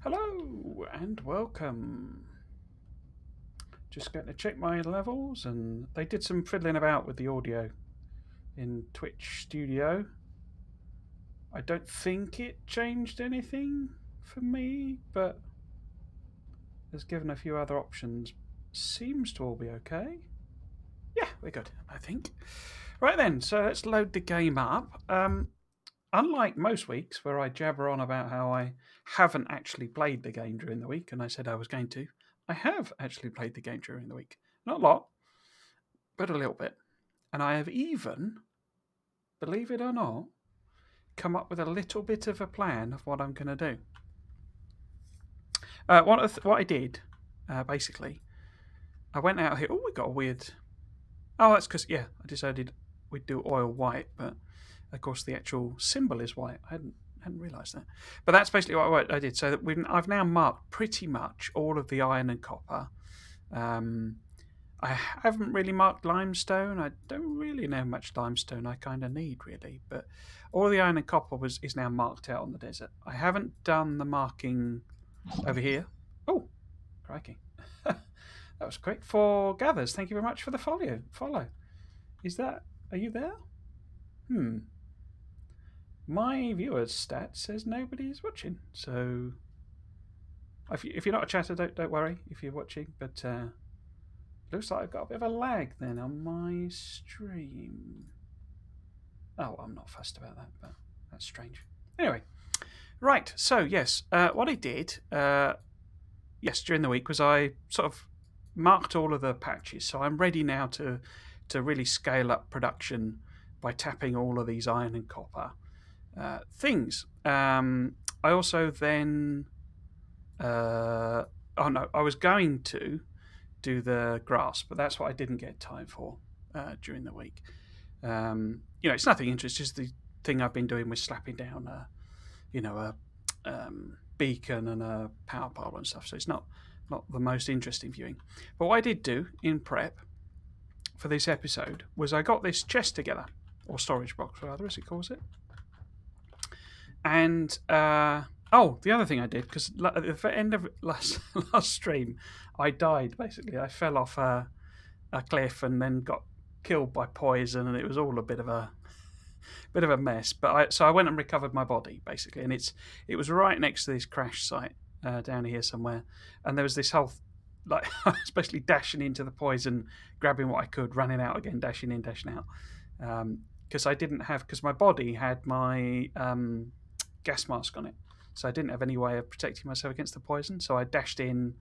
Hello and welcome. Just going to check my levels, and they did some fiddling about with the audio in Twitch Studio. I don't think it changed anything for me, but has given a few other options. Seems to all be okay. Yeah, we're good, I think. Right then, so let's load the game up. Unlike most weeks where I jabber on about how I haven't actually played the game during the week, and I said I was going to, I have actually played the game during the week. Not a lot, but a little bit. And I have even, believe it or not, come up with a little bit of a plan of what I'm going to do. What I did, basically, I went out here. Oh, we got a weird. Oh, that's because, I decided we'd do oil white, but of course the actual symbol is white. I hadn't realised that. But that's basically what I did. So that I've now marked pretty much all of the iron and copper. I haven't really marked limestone. I don't really know much limestone I kind of need, really. But all the iron and copper is now marked out on the desert. I haven't done the marking over here. Oh, crikey. That was quick. For Gathers, thank you very much for the follow. Are you there? My viewers stat says nobody is watching. So if you're not a chatter, don't worry if you're watching. But looks like I've got a bit of a lag then on my stream. Oh, I'm not fussed about that, but that's strange. Anyway, right. So yes, what I did, during the week was I sort of marked all of the patches. So I'm ready now to really scale up production by tapping all of these iron and copper things. I also then, I was going to do the grass, but that's what I didn't get time for during the week. It's nothing interesting. It's just the thing I've been doing with slapping down a beacon and a power pole and stuff. So it's not the most interesting viewing. But what I did do in prep for this episode was I got this chest together, or storage box rather, as it calls it. And the other thing I did, because at the end of last stream, I died basically. I fell off a cliff and then got killed by poison, and it was all a bit of a mess. But I went and recovered my body basically, and it was right next to this crash site down here somewhere, and there was this whole I was basically dashing into the poison, grabbing what I could, running out again, dashing in, dashing out, because my body had my gas mask on it, so I didn't have any way of protecting myself against the poison. So I dashed in,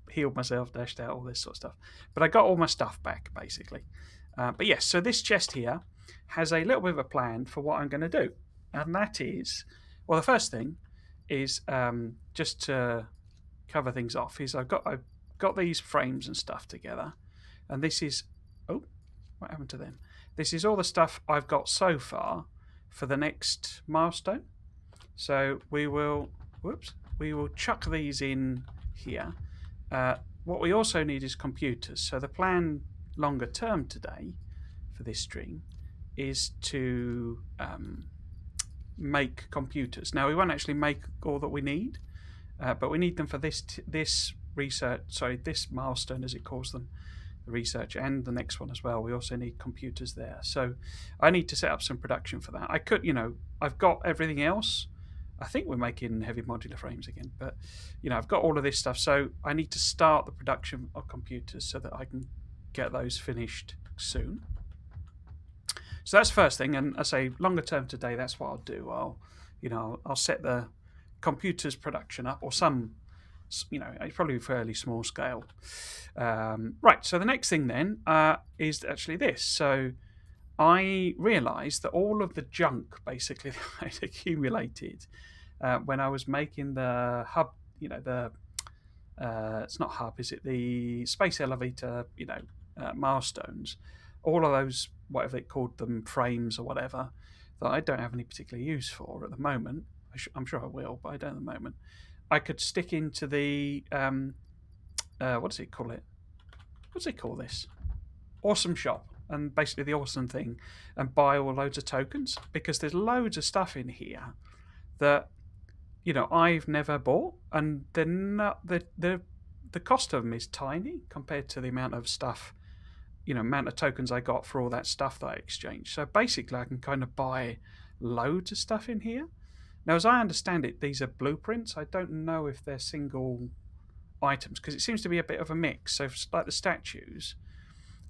healed myself, dashed out, all this sort of stuff. But I got all my stuff back basically. But yes, so this chest here has a little bit of a plan for what I'm going to do, and that is, well, the first thing is just to cover things off. I've got these frames and stuff together, and this is what happened to them? This is all the stuff I've got so far for the next milestone. So we will chuck these in here. What we also need is computers. So the plan longer term today for this stream is to make computers. Now we won't actually make all that we need, but we need them for this research. Sorry, this milestone, as it calls them, the research, and the next one as well. We also need computers there. So I need to set up some production for that. I could, I've got everything else. I think we're making heavy modular frames again, but I've got all of this stuff. So I need to start the production of computers so that I can get those finished soon. So that's the first thing, and I say longer term today. That's what I'll do. I'll set the computers production up, or some, probably fairly small scale. Right. So the next thing then is actually this. So I realised that all of the junk basically that I'd accumulated when I was making the hub, it's not hub, is it? The space elevator, milestones. All of those, whatever they called them, frames or whatever, that I don't have any particular use for at the moment. I'm sure I will, but I don't at the moment. I could stick into the what does it call it? What's it call this? Awesome shop, and basically the awesome thing, and buy all loads of tokens, because there's loads of stuff in here that you know, I've never bought, and they're not the cost of them is tiny compared to the amount of stuff, you know, amount of tokens I got for all that stuff that I exchanged. So basically, I can kind of buy loads of stuff in here. Now, as I understand it, these are blueprints. I don't know if they're single items because it seems to be a bit of a mix. So, like the statues,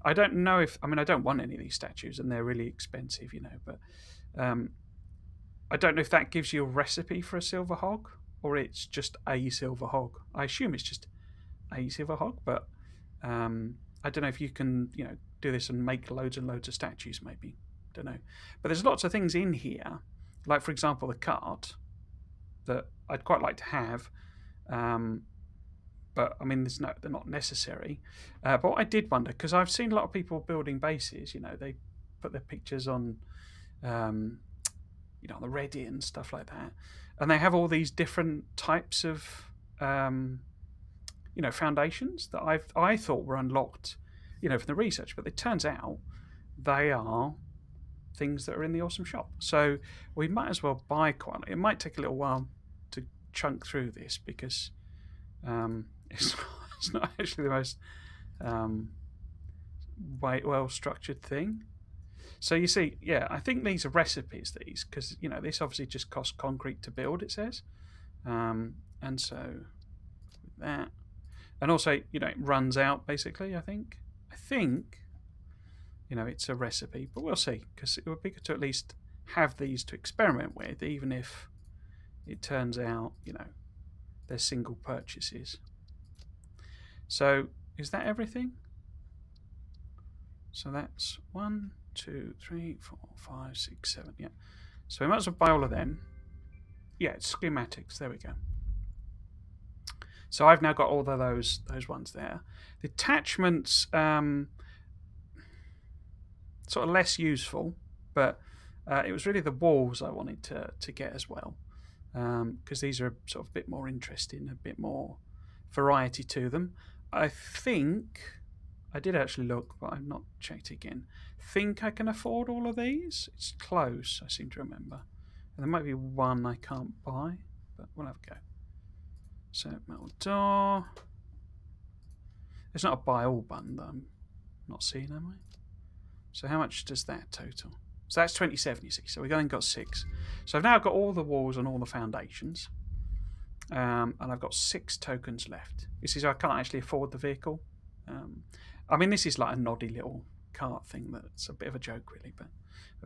I don't know if I mean I don't want any of these statues, and they're really expensive, you know. But I don't know if that gives you a recipe for a silver hog or it's just a silver hog. I assume it's just a silver hog, but I don't know if you can, you know, do this and make loads and loads of statues. Maybe, don't know. But there's lots of things in here, like for example the cart that I'd quite like to have. But I mean, they're not necessary. But what I did wonder, because I've seen a lot of people building bases, you know, they put their pictures on, you know, on the Reddit and stuff like that, and they have all these different types of, you know, foundations that I thought were unlocked, you know, from the research, but it turns out they are things that are in the awesome shop. So we might as well buy quite. It might take a little while to chunk through this because. It's not actually the most well structured thing. So you see, yeah, I think these are recipes. These because you know this obviously just costs concrete to build. It says, and so that, and also you know it runs out basically. I think you know it's a recipe, but we'll see because it would be good to at least have these to experiment with, even if it turns out you know they're single purchases. So is that everything? So that's 1, 2, 3, 4, 5, 6, 7. Yeah. So we might as well buy all of them. Yeah, it's schematics. There we go. So I've now got all of those ones there. The attachments, sort of less useful, but it was really the walls I wanted to get as well, because these are sort of a bit more interesting, a bit more variety to them. I think I did actually look, but I've not checked again. Think I can afford all of these? It's close, I seem to remember. And there might be one I can't buy, but we'll have a go. So metal door. It's not a buy all button that I'm not seeing, am I? So how much does that total? So that's 27, you see. So we've only got 6. So I've now got all the walls and all the foundations. And I've got 6 tokens left. You see, so I can't actually afford the vehicle. I mean, this is like a noddy little cart thing that's a bit of a joke, really, but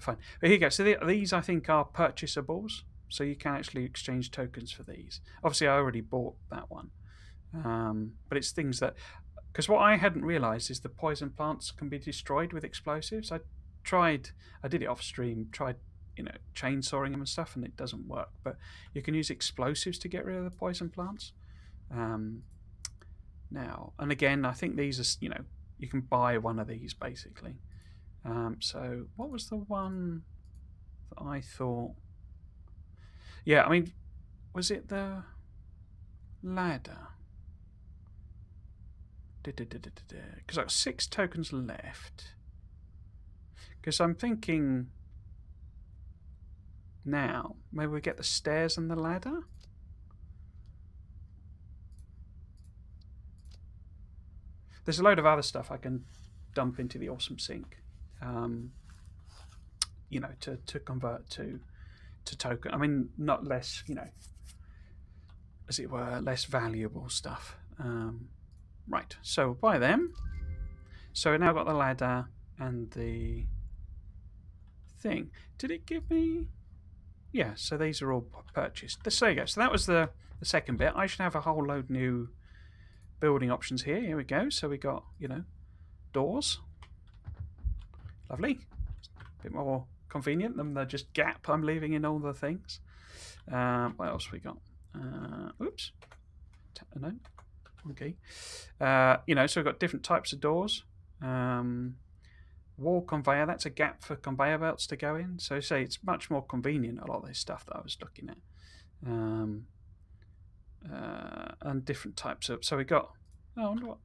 fine. But here you go. So these, I think, are purchasables. So you can actually exchange tokens for these. Obviously, I already bought that one. But it's things that... Because what I hadn't realised is the poison plants can be destroyed with explosives. I did it off stream, tried you know, chainsawing them and stuff, and it doesn't work. But you can use explosives to get rid of the poison plants. Now, and again, I think these are, you know, you can buy one of these basically. So what was the one that I thought? Yeah, I mean, was it the ladder? Because I've got 6 tokens left. Because I'm thinking now, maybe we get the stairs and the ladder? There's a load of other stuff I can dump into the awesome sink, you know, to convert to token. I mean, not less, you know, as it were, less valuable stuff. Right, so we'll buy them. So we've now got the ladder and the thing. Did it give me... Yeah, so these are all purchased. There you go. So that was the second bit. I should have a whole load new building options here. Here we go. So we got, you know, doors. Lovely. A bit more convenient than the just gap I'm leaving in all the things. What else we got? Oops. No. Okay. You know, so we've got different types of doors. Wall conveyor, that's a gap for conveyor belts to go in. So say it's much more convenient, a lot of this stuff that I was looking at. And different types of... So we got... Oh, I wonder what...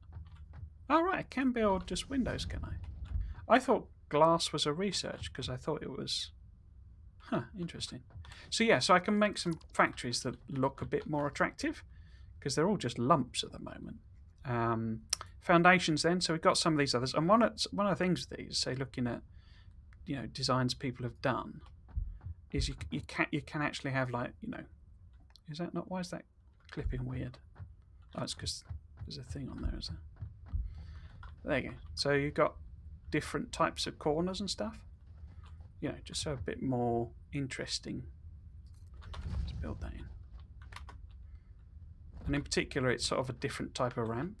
Oh, right, I can build just windows, can I? I thought glass was a research, because I thought it was... Huh, interesting. So yeah, so I can make some factories that look a bit more attractive because they're all just lumps at the moment. Foundations then, so we've got some of these others. And one of the things with these, say looking at designs people have done, is you can actually have like, is that not, why is that clipping weird? Oh, it's because there's a thing on there, is there? There you go. So you've got different types of corners and stuff. Just so a bit more interesting. Let's build that in. And in particular, it's sort of a different type of ramp.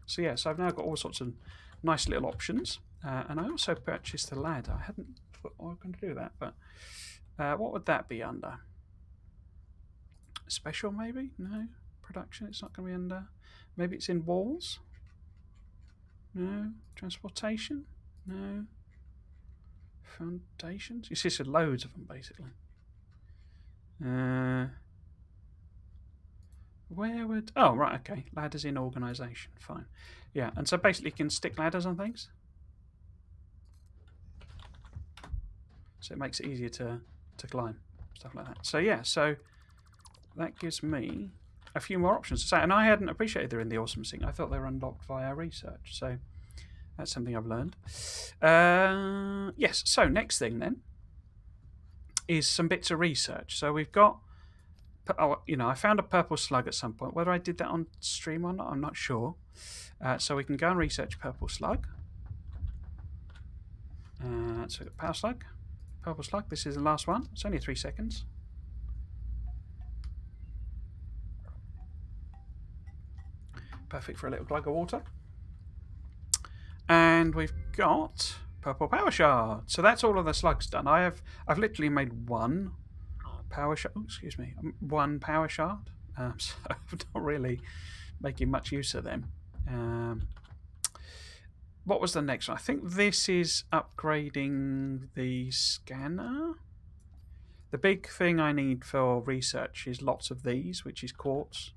So yeah, so I've now got all sorts of nice little options. And I also purchased a ladder. I hadn't thought I was going to do that, but what would that be under? Special, maybe? No. Production, it's not going to be under. Maybe it's in walls? No. Transportation? No. Foundations? You see, there's loads of them, basically. Where would... Oh, right, okay. Ladders in organisation. Fine. Yeah, and so basically you can stick ladders on things. So it makes it easier to climb. Stuff like that. So yeah, so that gives me a few more options to say. And I hadn't appreciated they're in the awesome thing. I thought they were unlocked via research. So that's something I've learned. Yes, so next thing then is some bits of research. So we've got... I found a purple slug at some point. Whether I did that on stream or not, I'm not sure. So we can go and research purple slug. So we've got power slug, purple slug. This is the last one. It's only 3 seconds. Perfect for a little glug of water. And we've got purple power shard. So that's all of the slugs done. I've literally made one power shard. Oh, excuse me, one power shard. So I'm not really making much use of them. What was the next one? I think this is upgrading the scanner. The big thing I need for research is lots of these, which is quartz.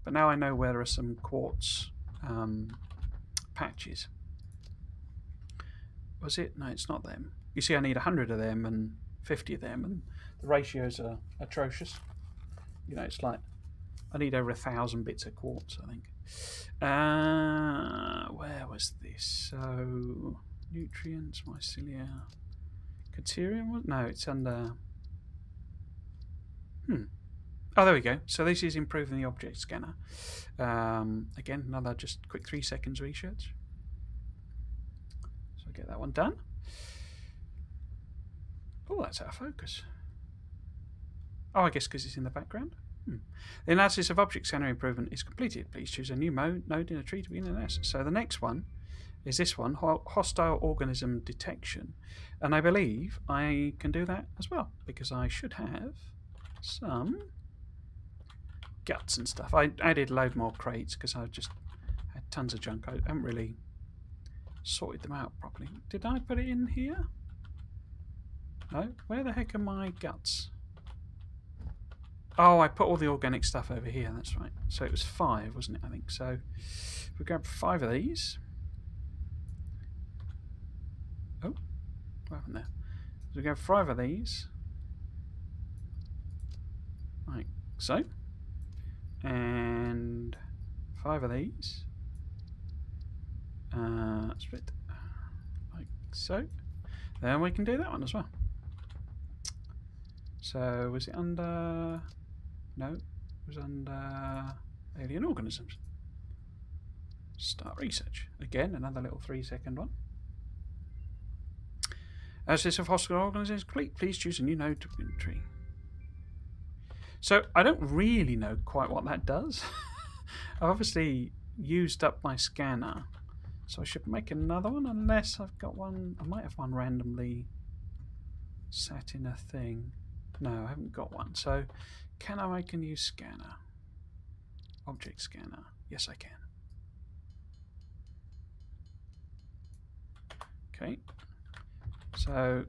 But now I know where there are some quartz patches. Was it? No, it's not them. You see, I need 100 of them and 50 of them, and the ratios are atrocious. It's like I need over 1,000 bits of quartz, I think. Where was this? So nutrients, mycelia, caterium. No, it's under. Oh, there we go. So this is improving the object scanner. Again, another just quick 3 seconds research. So get that one done. Oh, that's out of focus. Oh, I guess because it's in the background. The analysis of object scanner improvement is completed. Please choose a new node in a tree to begin analysis. So the next one is this one, hostile organism detection. And I believe I can do that as well, because I should have some guts and stuff. I added a load more crates because I just had tons of junk. I haven't really sorted them out properly. Did I put it in here? No? Where the heck are my guts? Oh, I put all the organic stuff over here, that's right. So it was 5, wasn't it, I think. So if we grab 5 of these. Oh, what happened there? So we grab 5 of these. Like so. And 5 of these. Split. Like so. Then we can do that one as well. So was it under... No, it was under alien organisms. Start research. Again, another little 3-second one. As this of hostile organisms complete, please choose a new node to begin tree. So I don't really know quite what that does. I've obviously used up my scanner, so I should make another one unless I've got one. I might have one randomly sat in a thing. No, I haven't got one. So can I make a new scanner? Object scanner. Yes, I can. Okay. So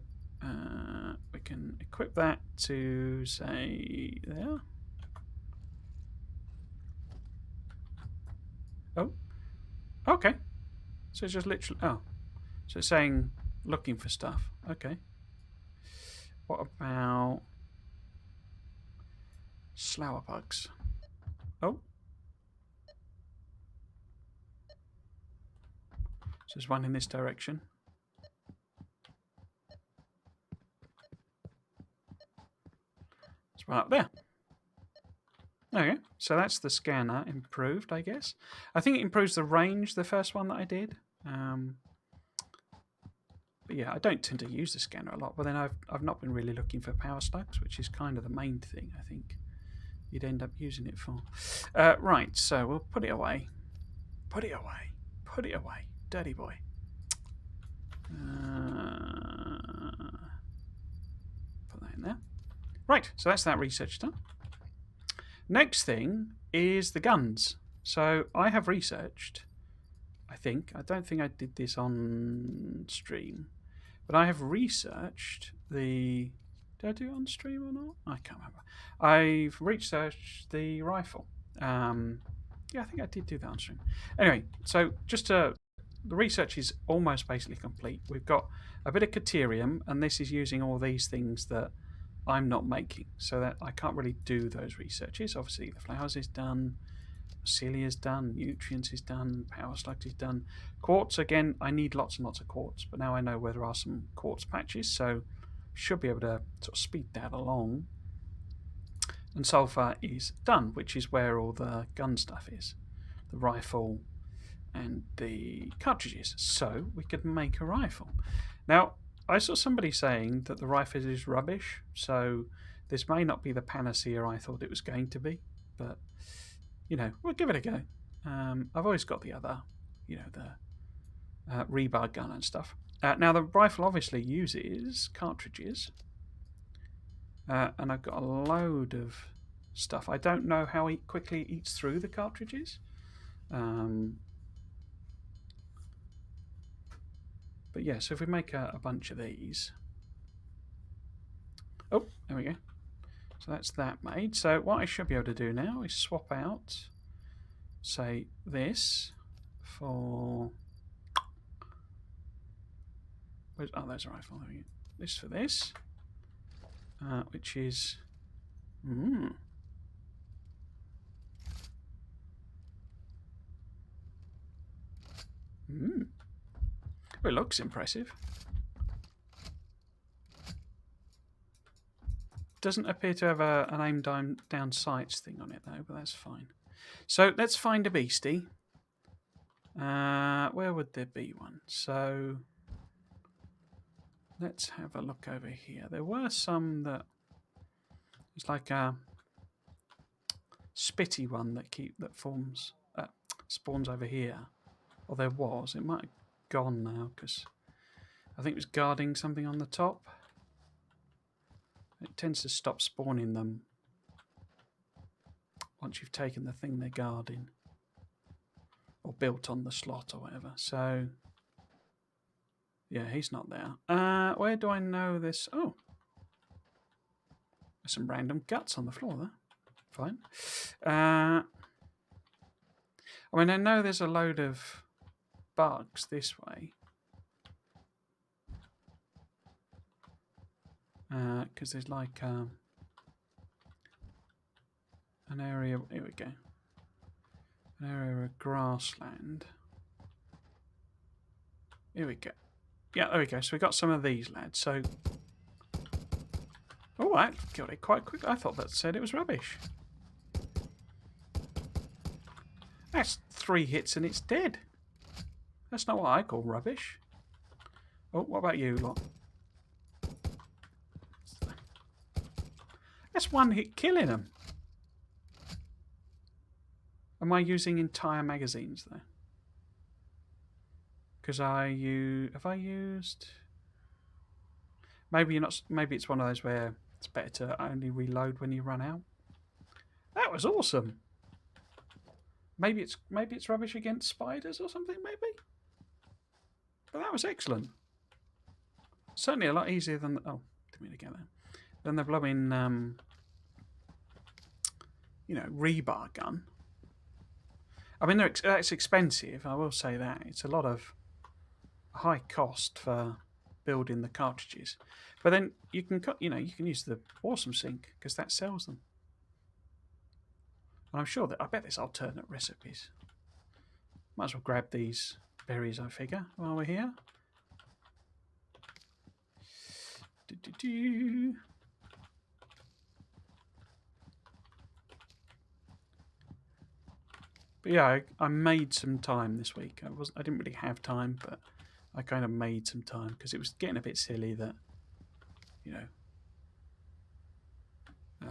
we can equip that to, say, there. Oh. Okay. So it's just literally... Oh. So it's saying looking for stuff. Okay. What about slower bugs? Oh. So there's one in this direction. There's one up there. Okay, so that's the scanner improved, I guess. I think it improves the range, the first one that I did. But yeah, I don't tend to use the scanner a lot. But then I've not been really looking for power slugs, which is kind of the main thing I think you'd end up using it for. Right, so we'll put it away. Put it away. Put it away. Dirty boy. Put that in there. Right, so that's that research done. Next thing is the guns. So I have researched, I don't think I did this on stream, but I have researched the... Did I do it on stream or not? I can't remember. I've researched the rifle. Yeah, I think I did do that on stream. Anyway, so just the research is almost basically complete. We've got a bit of Caterium, and this is using all these things that I'm not making, so that I can't really do those researches. Obviously, the flowers is done, Celia is done, nutrients is done, power slugs is done. Quartz, again, I need lots and lots of quartz, but now I know where there are some quartz patches, so should be able to sort of speed that along. And sulfur is done, which is where all the gun stuff is, the rifle and the cartridges. So we could make a rifle. Now, I saw somebody saying that the rifle is rubbish, so this may not be the panacea I thought it was going to be, but, you know, we'll give it a go. I've always got the other, you know, the rebar gun and stuff. Now, the rifle obviously uses cartridges, and I've got a load of stuff. I don't know how quickly it eats through the cartridges. But yeah, so if we make a bunch of these. Oh, there we go. So that's that made. So what I should be able to do now is swap out, say, this for... Oh, there's a rifle. There we go. This for this, which is... It looks impressive. Doesn't appear to have an aim down sights thing on it though, but that's fine. So let's find a beastie. Where would there be one? So let's have a look over here. There were some that it's like a spitty one that spawns over here. Or there was. It might have gone now because I think it was guarding something on the top. It tends to stop spawning them once you've taken the thing they're guarding or built on the slot or whatever. So yeah, he's not there. Where do I know this? Oh, there's some random guts on the floor there. Fine. I mean, I know there's a load of bugs this way. Because there's like an area, here we go, an area of grassland. Here we go. Yeah, there we go. So we got some of these lads. So, oh, I got it quite quick. I thought that said it was rubbish. That's 3 hits and it's dead. That's not what I call rubbish. Oh, what about you lot? That's 1 hit killing them. Am I using entire magazines though? Because have I used? Maybe you're not. Maybe it's one of those where it's better to only reload when you run out. That was awesome. Maybe it's rubbish against spiders or something. Maybe. But that was excellent. Certainly a lot easier than didn't mean to get that. Than the blooming rebar gun. I mean, that's expensive. I will say that it's a lot of high cost for building the cartridges. But then you can you can use the Awesome Sync because that sells them. And I'm sure that I bet there's alternate recipes. Might as well grab these berries, I figure, while we're here. But yeah, I made some time this week. I didn't really have time, but I kind of made some time because it was getting a bit silly that,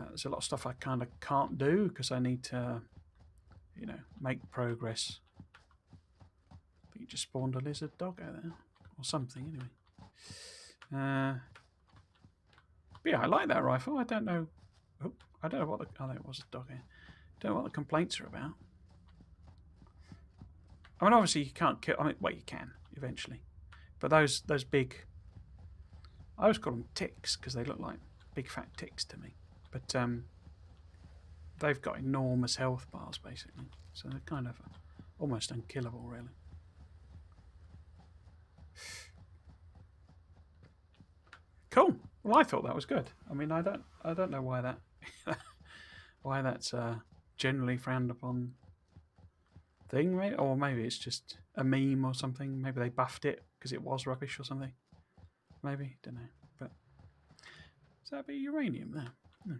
there's a lot of stuff I kind of can't do because I need to, make progress. I think you just spawned a lizard dog out there or something anyway. But yeah, I like that rifle. I don't know. I don't know what there was a dog here. Don't know what the complaints are about. I mean, obviously you can't kill. I mean, well, you can eventually, but those big. I always call them ticks because they look like big fat ticks to me. But they've got enormous health bars basically, so they're kind of almost unkillable, really. Cool. Well, I thought that was good. I mean, I don't know why why that's generally frowned upon thing, maybe, or maybe it's just a meme or something. Maybe they buffed it because it was rubbish or something. Maybe, don't know. But is that a bit of uranium there? No.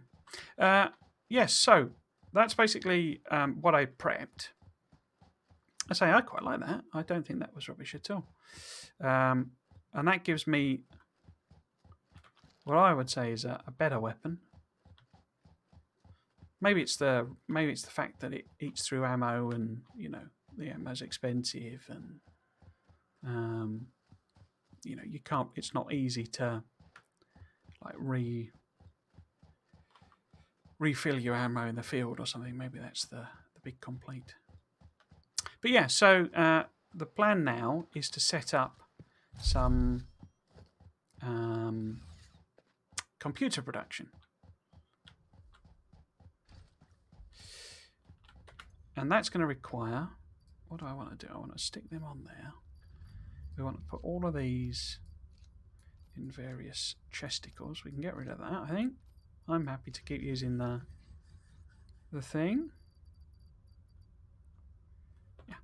Yes. So that's basically what I prepped. I say I quite like that. I don't think that was rubbish at all. And that gives me what I would say is a better weapon. Maybe it's the fact that it eats through ammo, and the ammo's expensive, and you can't. It's not easy to like refill your ammo in the field or something. Maybe that's the big complaint. But yeah, so the plan now is to set up some computer production. And that's going to require, what do I want to do? I want to stick them on there. We want to put all of these in various chesticles. We can get rid of that, I think. I'm happy to keep using the thing. Yeah.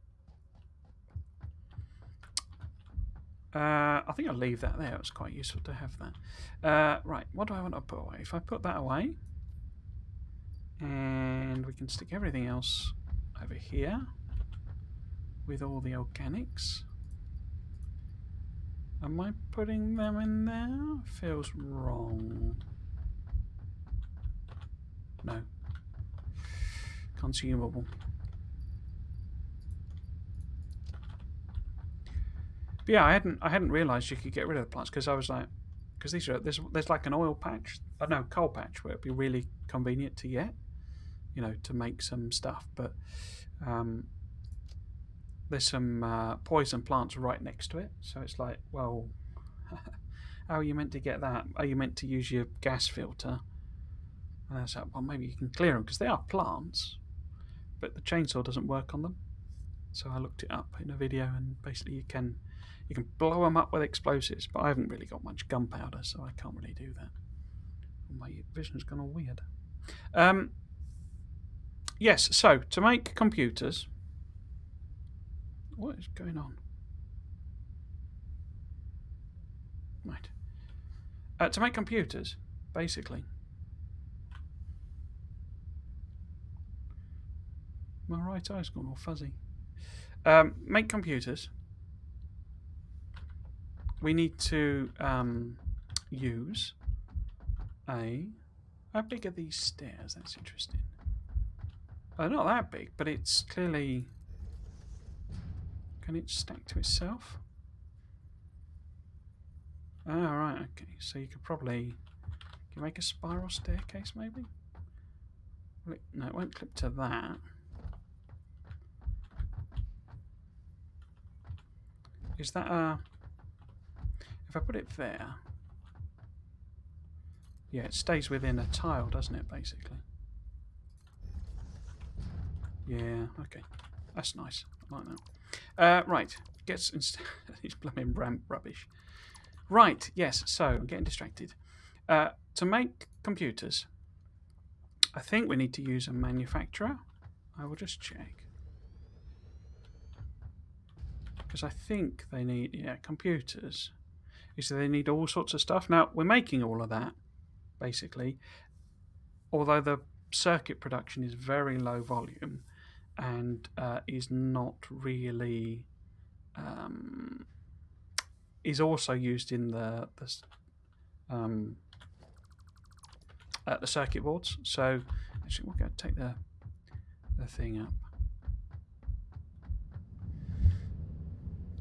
I think I'll leave that there. It was quite useful to have that. Right, what do I want to put away? If I put that away, and we can stick everything else over here with all the organics. Am I putting them in there? Feels wrong. No. Consumable. But yeah, I hadn't realised you could get rid of the plants because I was like, because there's like an oil patch, coal patch where it'd be really convenient to get, to make some stuff. But there's some poison plants right next to it, so it's like, well, how are you meant to get that? Are you meant to use your gas filter? And I was like, well, maybe you can clear them because they are plants, but the chainsaw doesn't work on them. So I looked it up in a video, and basically you can blow them up with explosives, but I haven't really got much gunpowder, so I can't really do that. My vision's gone all weird. Yes, so to make computers, what is going on? Right. To make computers, basically. My right eye's gone all fuzzy. Make computers. We need to use how big are these stairs? That's interesting. They're not that big, but it's clearly. Can it stack to itself? Oh, right, okay. So you could probably. Can you make a spiral staircase, maybe? No, it won't clip to that. Is that a. If I put it there. Yeah, it stays within a tile, doesn't it, basically? Yeah, okay. That's nice. I like that. Right. Gets these blooming ramp rubbish. Right, yes, so I'm getting distracted. To make computers, I think we need to use a manufacturer. I will just check. Because I think they need, computers. So they need all sorts of stuff. Now, we're making all of that, basically, although the circuit production is very low volume and is not really... is also used in the circuit boards. So actually, we'll go take the thing up.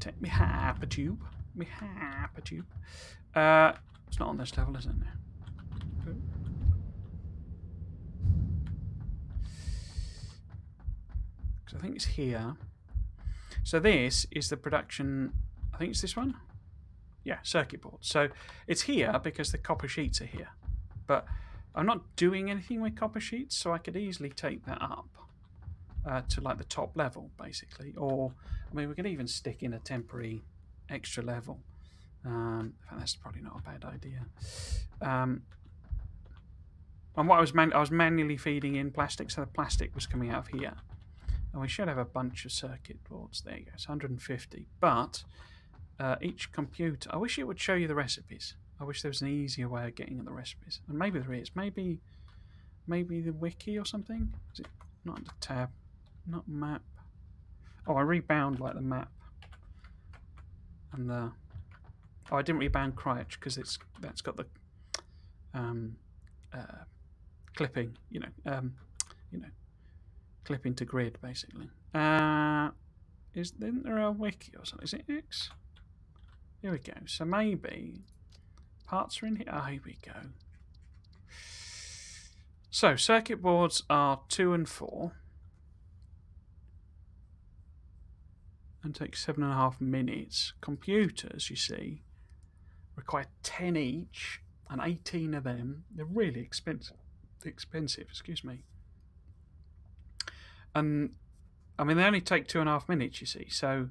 Take me hypertube. Me hypertube. It's not on this level, is it? Now? Because I think it's here. So this is the production. I think it's this one. Yeah, circuit board. So it's here because the copper sheets are here. But I'm not doing anything with copper sheets, so I could easily take that up to like the top level, basically. Or, I mean, we could even stick in a temporary extra level. In fact, that's probably not a bad idea. And what I was manually feeding in plastic, so the plastic was coming out of here. And we should have a bunch of circuit boards. There you go, it's 150. But each computer, I wish it would show you the recipes. I wish there was an easier way of getting at the recipes. And maybe there is. Maybe the wiki or something? Is it not under tab? Not map. Oh, I rebound like the map. And the... Oh, I didn't rebound Cryech because that's got the clipping, clipping to grid, basically. Isn't there a wiki or something? Is it X? Here we go. So maybe parts are in here. Ah, here we go. So circuit boards are 2 and 4. And take 7.5 minutes. Computers, you see, require 10 each, and 18 of them. They're really expensive. Excuse me. And I mean, they only take 2.5 minutes. You see, so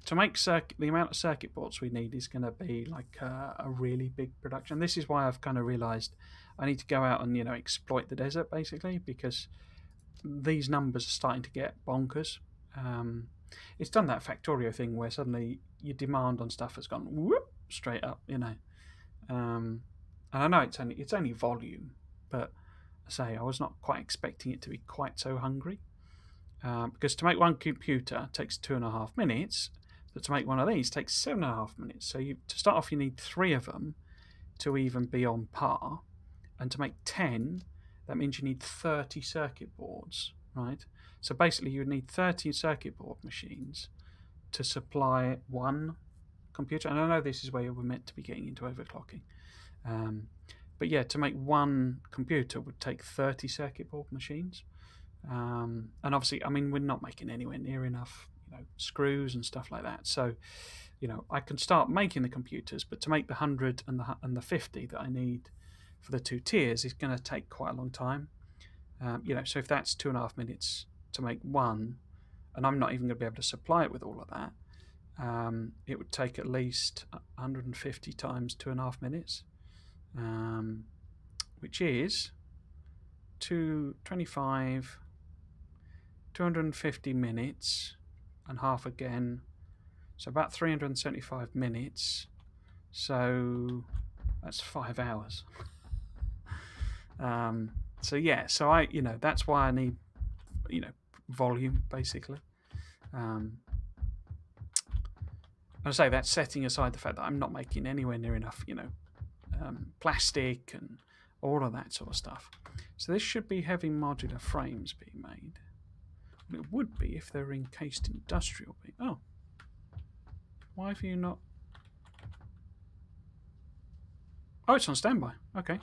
to make the amount of circuit boards we need is going to be like a really big production. This is why I've kind of realised I need to go out and exploit the desert, basically, because these numbers are starting to get bonkers. It's done that Factorio thing where suddenly your demand on stuff has gone whoop straight up, and I know it's only volume, but I say I was not quite expecting it to be quite so hungry, because to make one computer takes 2.5 minutes, but to make one of these takes 7.5 minutes. So to start off, you need 3 of them to even be on par, and to make 10, that means you need 30 circuit boards, right? So basically, you would need 30 circuit board machines to supply one computer. And I know this is where we're meant to be getting into overclocking. But yeah, to make one computer would take 30 circuit board machines. And obviously, I mean, we're not making anywhere near enough screws and stuff like that. So, I can start making the computers, but to make the 100 and the 50 that I need for the 2 tiers is going to take quite a long time. So if that's 2.5 minutes to make one, and I'm not even going to be able to supply it with all of that, it would take at least 150 times 2.5 minutes, which is 225, 250 minutes, and half again, so about 375 minutes. So that's 5 hours. So yeah, so I, that's why I need, volume, basically. And I say that's setting aside the fact that I'm not making anywhere near enough, plastic and all of that sort of stuff. So this should be heavy modular frames being made. It would be if they're encased industrial. Oh, why have you not? Oh, it's on standby. Okay.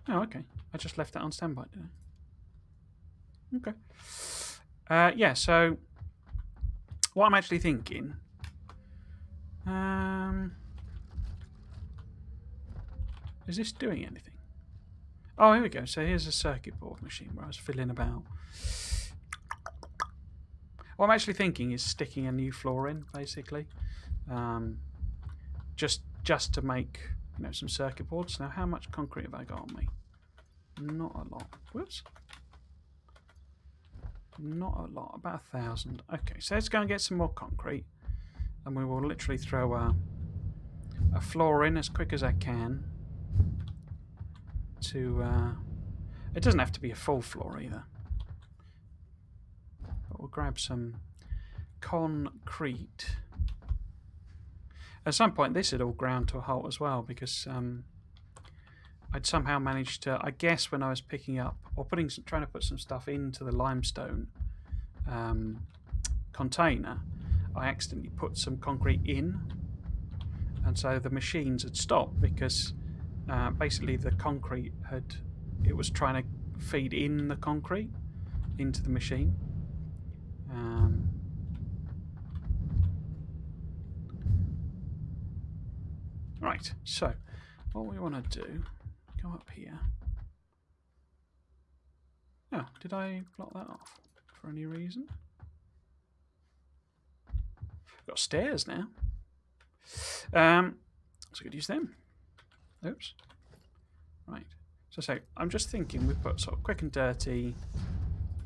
Oh, okay. I just left that on standby, did I? Okay. Yeah, so what I'm actually thinking... is this doing anything? Oh, here we go. So here's a circuit board machine where I was fiddling about. What I'm actually thinking is sticking a new floor in, basically. just to make, you know, some circuit boards. Now, how much concrete have I got on me? Not a lot. Whoops. Not a lot. About 1,000. Okay, so let's go and get some more concrete, and we will literally throw a floor in as quick as I can. It doesn't have to be a full floor either. But we'll grab some concrete. At some point this had all ground to a halt as well, because I'd somehow managed to, I guess when I was picking up or trying to put some stuff into the limestone container, I accidentally put some concrete in, and so the machines had stopped because basically the concrete it was trying to feed in the concrete into the machine. Right, so what we want to do, go up here. Oh, did I block that off for any reason? We've got stairs now. So I could use them. Oops. Right. So I'm just thinking we put sort of quick and dirty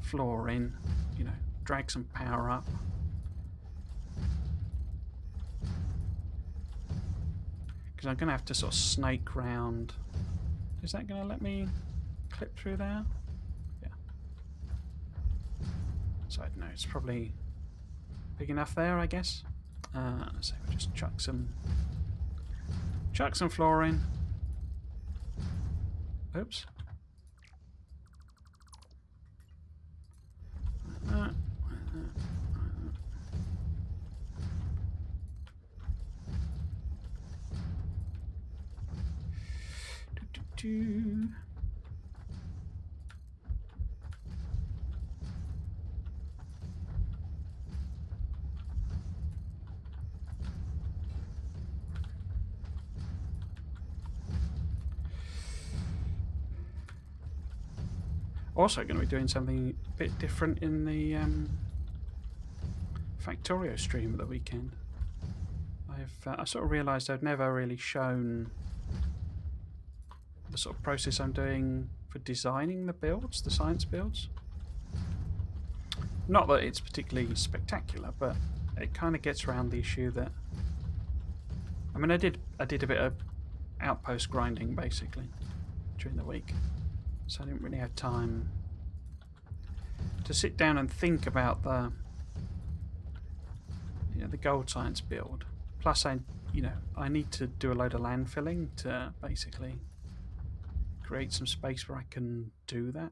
floor in, you know, drag some power up. Because I'm going to have to sort of snake round. Is that going to let me clip through there? Yeah. So I don't know, it's probably big enough there, I guess. So we'll just chuck some floor in. Oops. Also going to be doing something a bit different in the Factorio stream at the weekend. I sort of realised I'd never really shown the sort of process I'm doing for designing the builds, the science builds. Not that it's particularly spectacular, but it kind of gets around the issue that, I mean, I did a bit of outpost grinding basically during the week, so I didn't really have time to sit down and think about the gold science build. Plus, I need to do a load of land filling to basically create some space where I can do that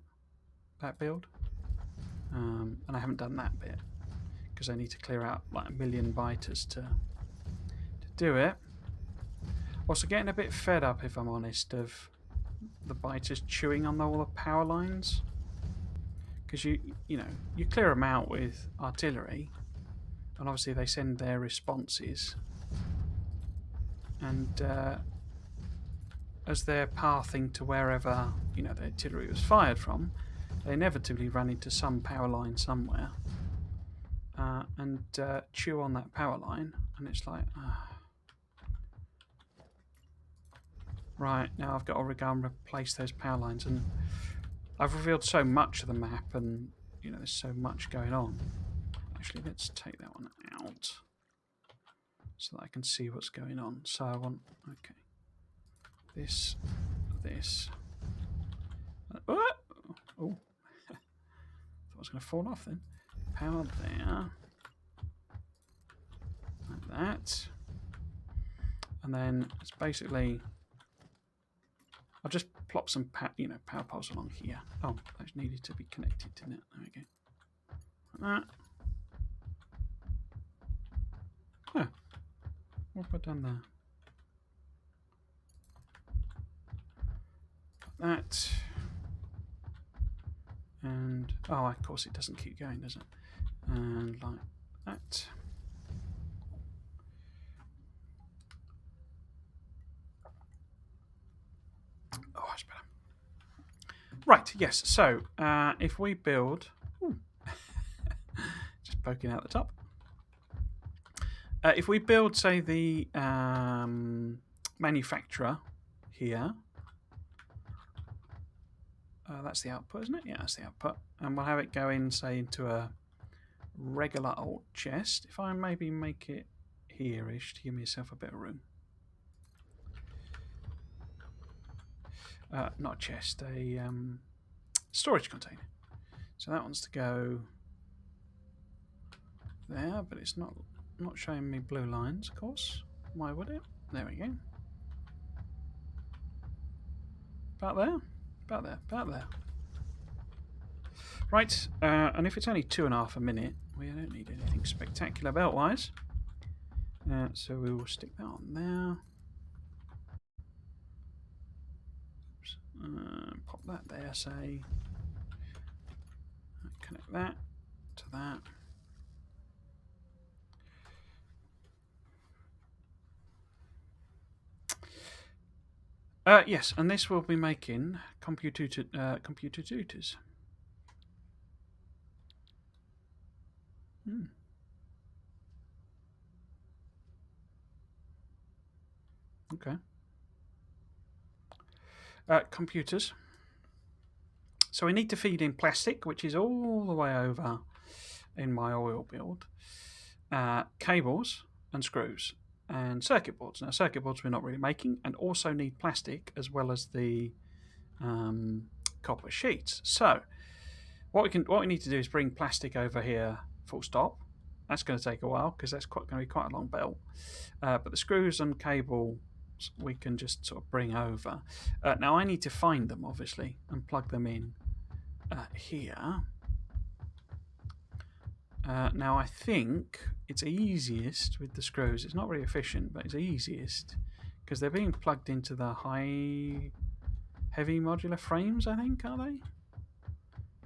build. And I haven't done that bit because I need to clear out like 1 million biters to do it. Also getting a bit fed up, if I'm honest, of the biters chewing on all the power lines, because you clear them out with artillery, and obviously they send their responses, and as they're pathing to wherever the artillery was fired from, they inevitably run into some power line somewhere and chew on that power line, and it's like, right, now I've got to go and replace those power lines, and I've revealed so much of the map, and there's so much going on. Actually, let's take that one out so that I can see what's going on. So I want, okay, this. Oh, thought I was going to fall off then. Power there, like that, and then it's basically, I'll just plop some power poles along here. Oh, that needed to be connected, didn't it? There we go. Like that. Oh, what have I done there? Like that. And, oh, of course it doesn't keep going, does it? And like that. Oh, that's better. Right, yes, so if we build, just poking out the top, If we build, say, the manufacturer here, that's the output, isn't it? Yeah, that's the output. And we'll have it go in, say, into a regular old chest. If I maybe make it here-ish to give myself a bit of room. Not a chest, a storage container. So that wants to go there, but it's not showing me blue lines, of course. Why would it? There we go. About there, about there, about there. Right, and if it's only 2.5 a minute, we don't need anything spectacular belt-wise. So we will stick that on there. Oops. Pop that there, say. Connect that to that. Yes, and this will be making computer tutors. Okay. Computers. So we need to feed in plastic, which is all the way over in my oil build, cables and screws, and circuit boards. Now, circuit boards we're not really making, and also need plastic as well as the copper sheets. So what we need to do is bring plastic over here, full stop. That's going to take a while because that's going to be quite a long belt. But the screws and cables we can just sort of bring over. Now I need to find them, obviously, and plug them in here. Now I think it's easiest with the screws. It's not very efficient, but it's easiest because they're being plugged into the heavy modular frames, I think, are they?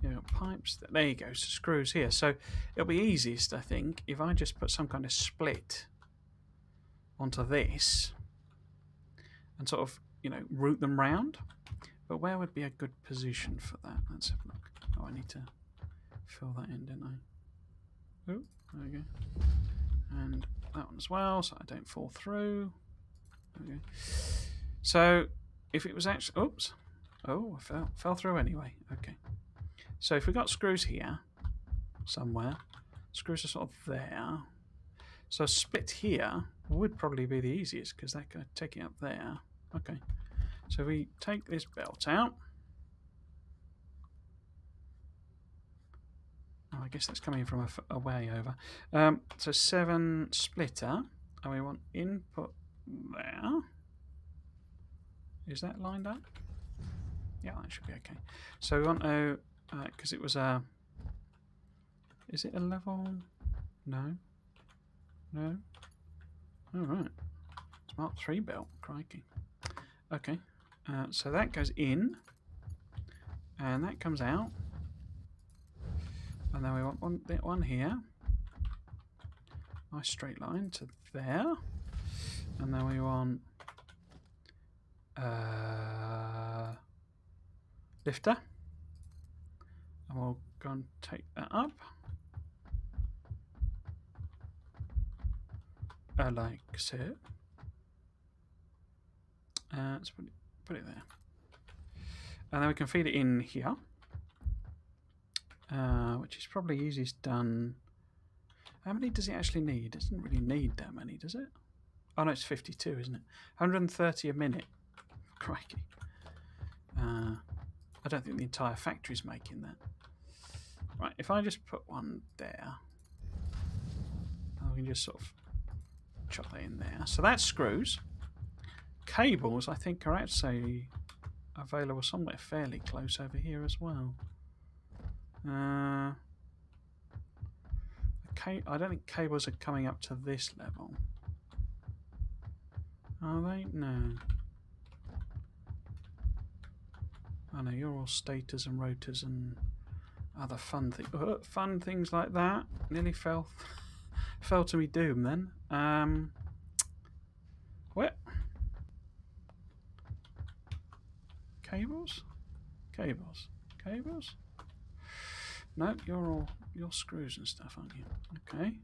You've got pipes. There you go, so screws here. So it'll be easiest, I think, if I just put some kind of split onto this and sort of, route them round. But where would be a good position for that? Let's have a look. Oh, I need to fill that in, don't I? Oh, there we go. And that one as well, so I don't fall through. Okay. So if it was actually, oops, oh, I fell through anyway. Okay. So if we got screws here somewhere, screws are sort of there. So a split here would probably be the easiest because that could take it up there. Okay. So we take this belt out. Oh, I guess that's coming from a way over. So 7 splitter, and we want input there. Is that lined up? Yeah, that should be okay. So we want to, because it was a, is it a level? No. No. All right. It's Mark 3 belt, crikey. Okay. So that goes in, and that comes out. And then we want one here. Nice straight line to there. And then we want lifter. And we'll go and take that up. Like so. Let's put it there. And then we can feed it in here. Which is probably easiest done. How many does it actually need? It doesn't really need that many, does it? Oh no, it's 52, isn't it? 130 a minute. Crikey. I don't think the entire factory's making that. Right, if I just put one there, I can just sort of chop that in there. So that's screws. Cables, I think, are actually available somewhere fairly close over here as well. I don't think cables are coming up to this level. Are they? No. I know you're all stators and rotors and other fun things like that. Nearly fell to me doom then. What? Cables? Cables? No, you're screws and stuff, aren't you? Okay.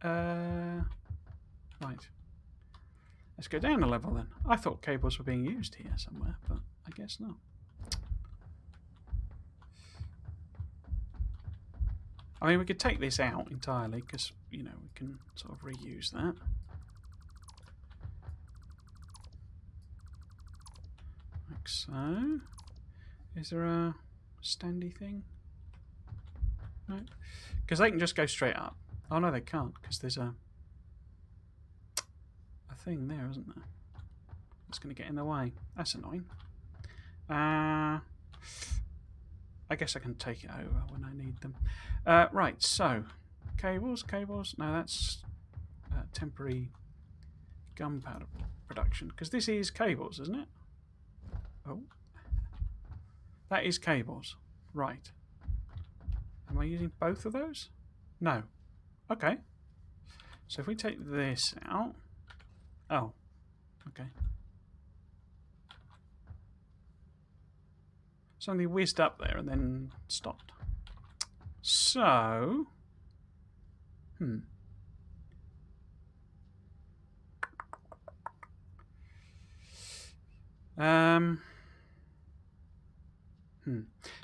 Right. Let's go down a level then. I thought cables were being used here somewhere, but I guess not. I mean, we could take this out entirely because, you know, we can sort of reuse that. Like so. Is there a standy thing? No. Because they can just go straight up. Oh no, they can't because there's a thing there, isn't there? It's going to get in the way. That's annoying. I guess I can take it over when I need them. Right, so cables. No, that's temporary gunpowder production because this is cables, isn't it? Oh, that is cables. Right. Am I using both of those? No. Okay. So if we take this out. Oh, okay. Something whizzed up there and then stopped. So,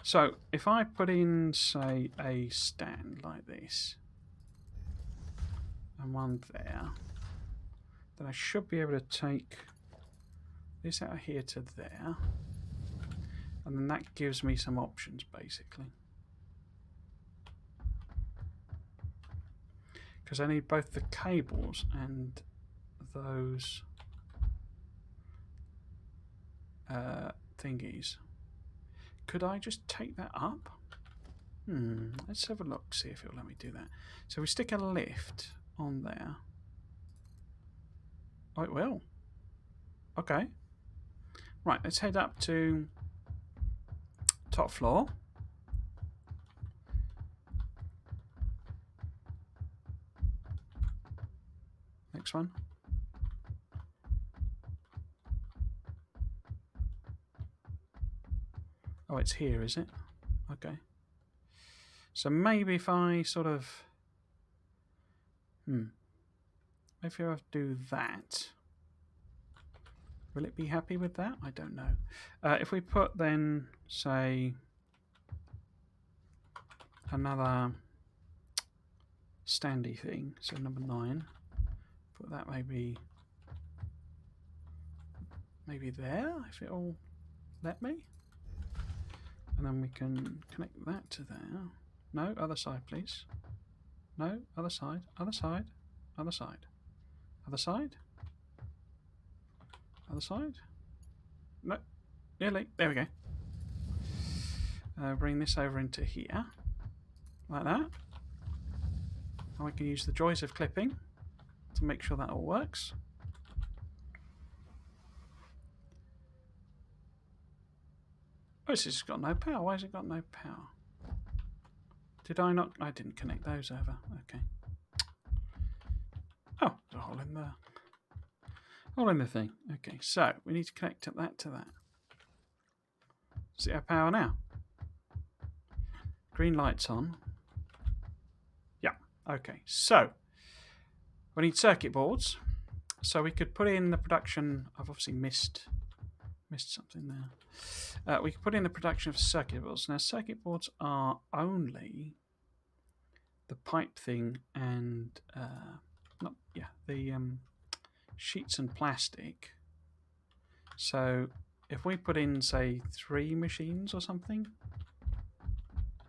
So if I put in, say, a stand like this and one there, then I should be able to take this out of here to there, and then that gives me some options basically. Because I need both the cables and those thingies. Could I just take that up? Let's have a look, see if it'll let me do that. So we stick a lift on there. Oh, it will. Okay. Right, let's head up to top floor. Next one. Oh, it's here, is it? Okay. So maybe if I sort of... maybe if I do that... Will it be happy with that? I don't know. If we put then, say, another standy thing, so number 9, put that maybe there, if it'll let me. And then we can connect that to there. No, other side, please. No, other side, other side, other side. Other side? Other side? No, nearly. There we go. Bring this over into here, like that. And we can use the joys of clipping to make sure that all works. Oh, this has got no power. Why has it got no power? Did I not? I didn't connect those over. Okay. Oh, there's a hole in the thing. Okay, so we need to connect that to that. Does it have power now? Green light's on. Yeah. Okay. So we need circuit boards. So we could put in the production. I've obviously missed something there. We could put in the production of circuit boards. Now, circuit boards are only the pipe thing and the sheets and plastic. So if we put in, say, 3 machines or something,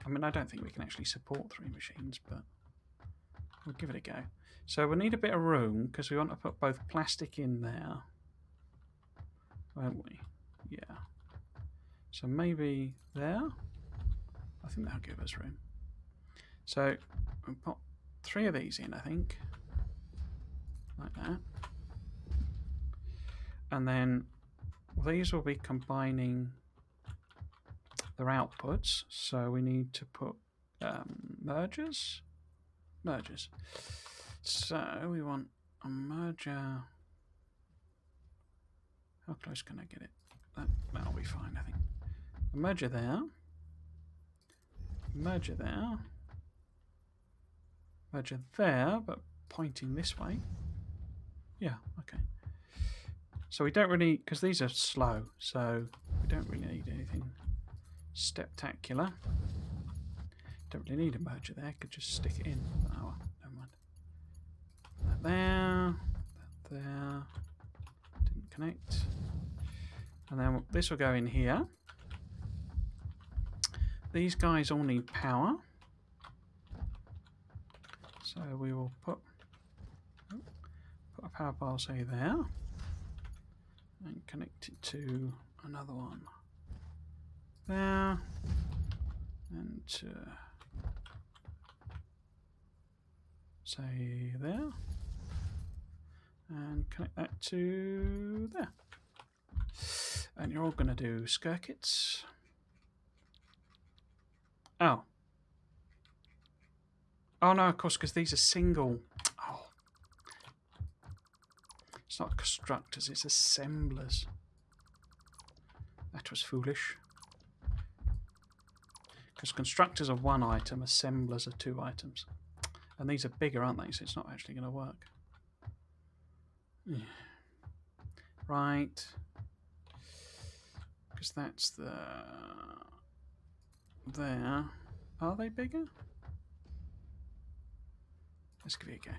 I mean, I don't think we can actually support 3 machines, but we'll give it a go. So we'll need a bit of room because we want to put both plastic in there, won't we? Yeah. So maybe there. I think that'll give us room. So we'll put 3 of these in, I think, like that. And then these will be combining their outputs. So we need to put mergers. So we want a merger. How close can I get it? That'll be fine, I think. A merger there. Merger there. merger there, but pointing this way. Yeah, okay. So we don't really, because these are slow, so we don't really need anything spectacular. Don't really need a merger there, could just stick it in. Oh, never mind. That there, that there, didn't connect. And then this will go in here. These guys all need power. So we will put a power bar, say, there. And connect it to another one. There. And say there. And connect that to there. And you're all going to do circuits. Oh. Oh no, of course, because these are single. Oh. It's not constructors, it's assemblers. That was foolish. Because constructors are one item, assemblers are two items. And these are bigger, aren't they? So it's not actually going to work. Yeah. Right. Because that's the... there. Are they bigger? Let's give it a go.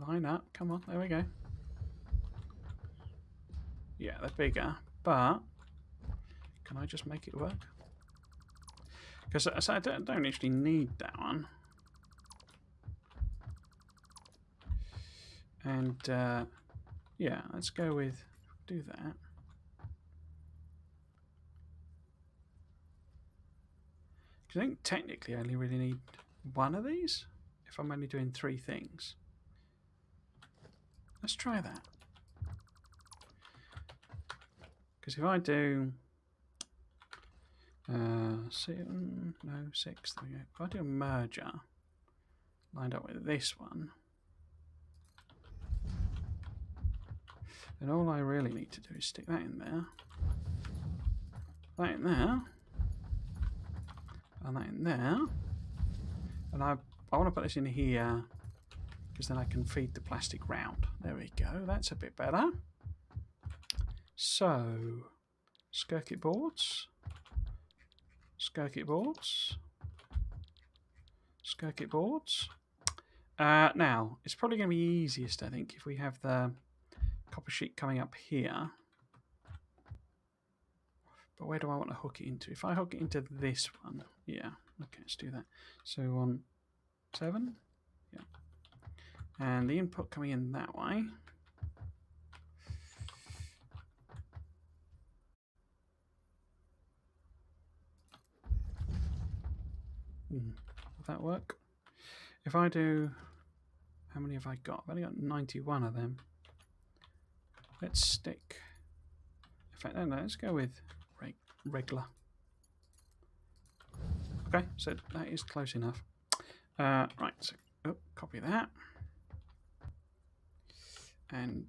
Line up. Come on. There we go. Yeah, they're bigger. But can I just make it work? Because I don't actually need that one. And yeah, let's go with do that. I think technically I only really need one of these if I'm only doing 3 things. Let's try that. Because if I do 7, no 6, there we go. If I do a merger lined up with this one, then all I really need to do is stick that in there, that in there, and that in there, and I want to put this in here because then I can feed the plastic round. There we go, that's a bit better. So, circuit boards, circuit boards, circuit boards. Now, it's probably going to be easiest, I think, if we have the copper sheet coming up here. But where do I want to hook it into? If I hook it into this one, yeah, okay, let's do that. So on 7, yeah, and the input coming in that way. Will that work? If I do, how many have I got? I've only got 91 of them. Let's stick. In fact, no, let's go with regular. Okay, so that is close enough. Right, so copy that. And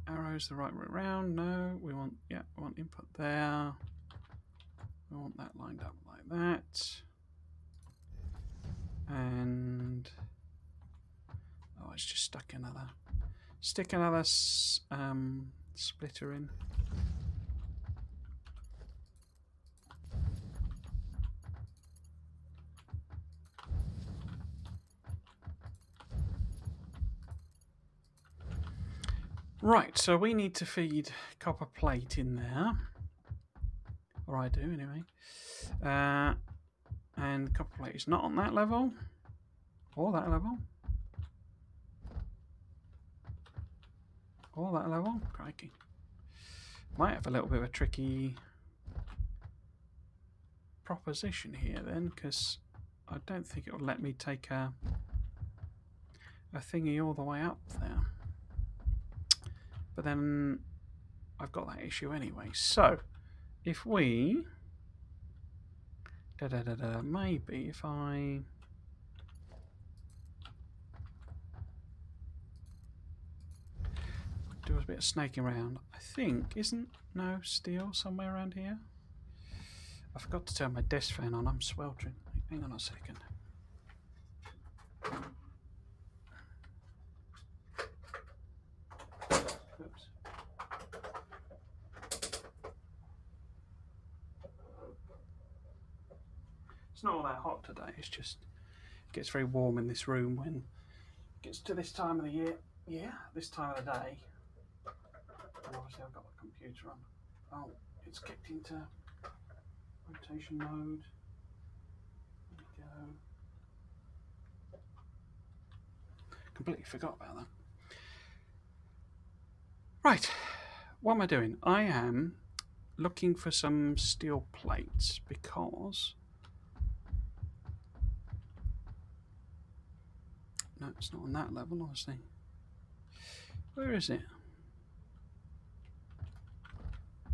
arrows the right way around. No, we want, yeah, we want input there. We want that lined up like that. And oh, it's just stick another splitter in. Right, so we need to feed copper plate in there, or I do anyway. And copper plate is not on that level, or that level, or that level. Crikey. Might have a little bit of a tricky proposition here then, because I don't think it will let me take a thingy all the way up there. But then I've got that issue anyway. So if we maybe if I do a a bit of snaking around. I think, isn't no steel somewhere around here? I forgot to turn my desk fan on. I'm sweltering. Hang on a second. Oops. It's not all that hot today. It's just it gets very warm in this room when it gets to this time of the year. Yeah, this time of the day. And obviously I've got the computer on. Oh, it's kicked into rotation mode. There we go. Completely forgot about that. Right, what am I doing? I am looking for some steel plates because... No, it's not on that level, obviously. Where is it?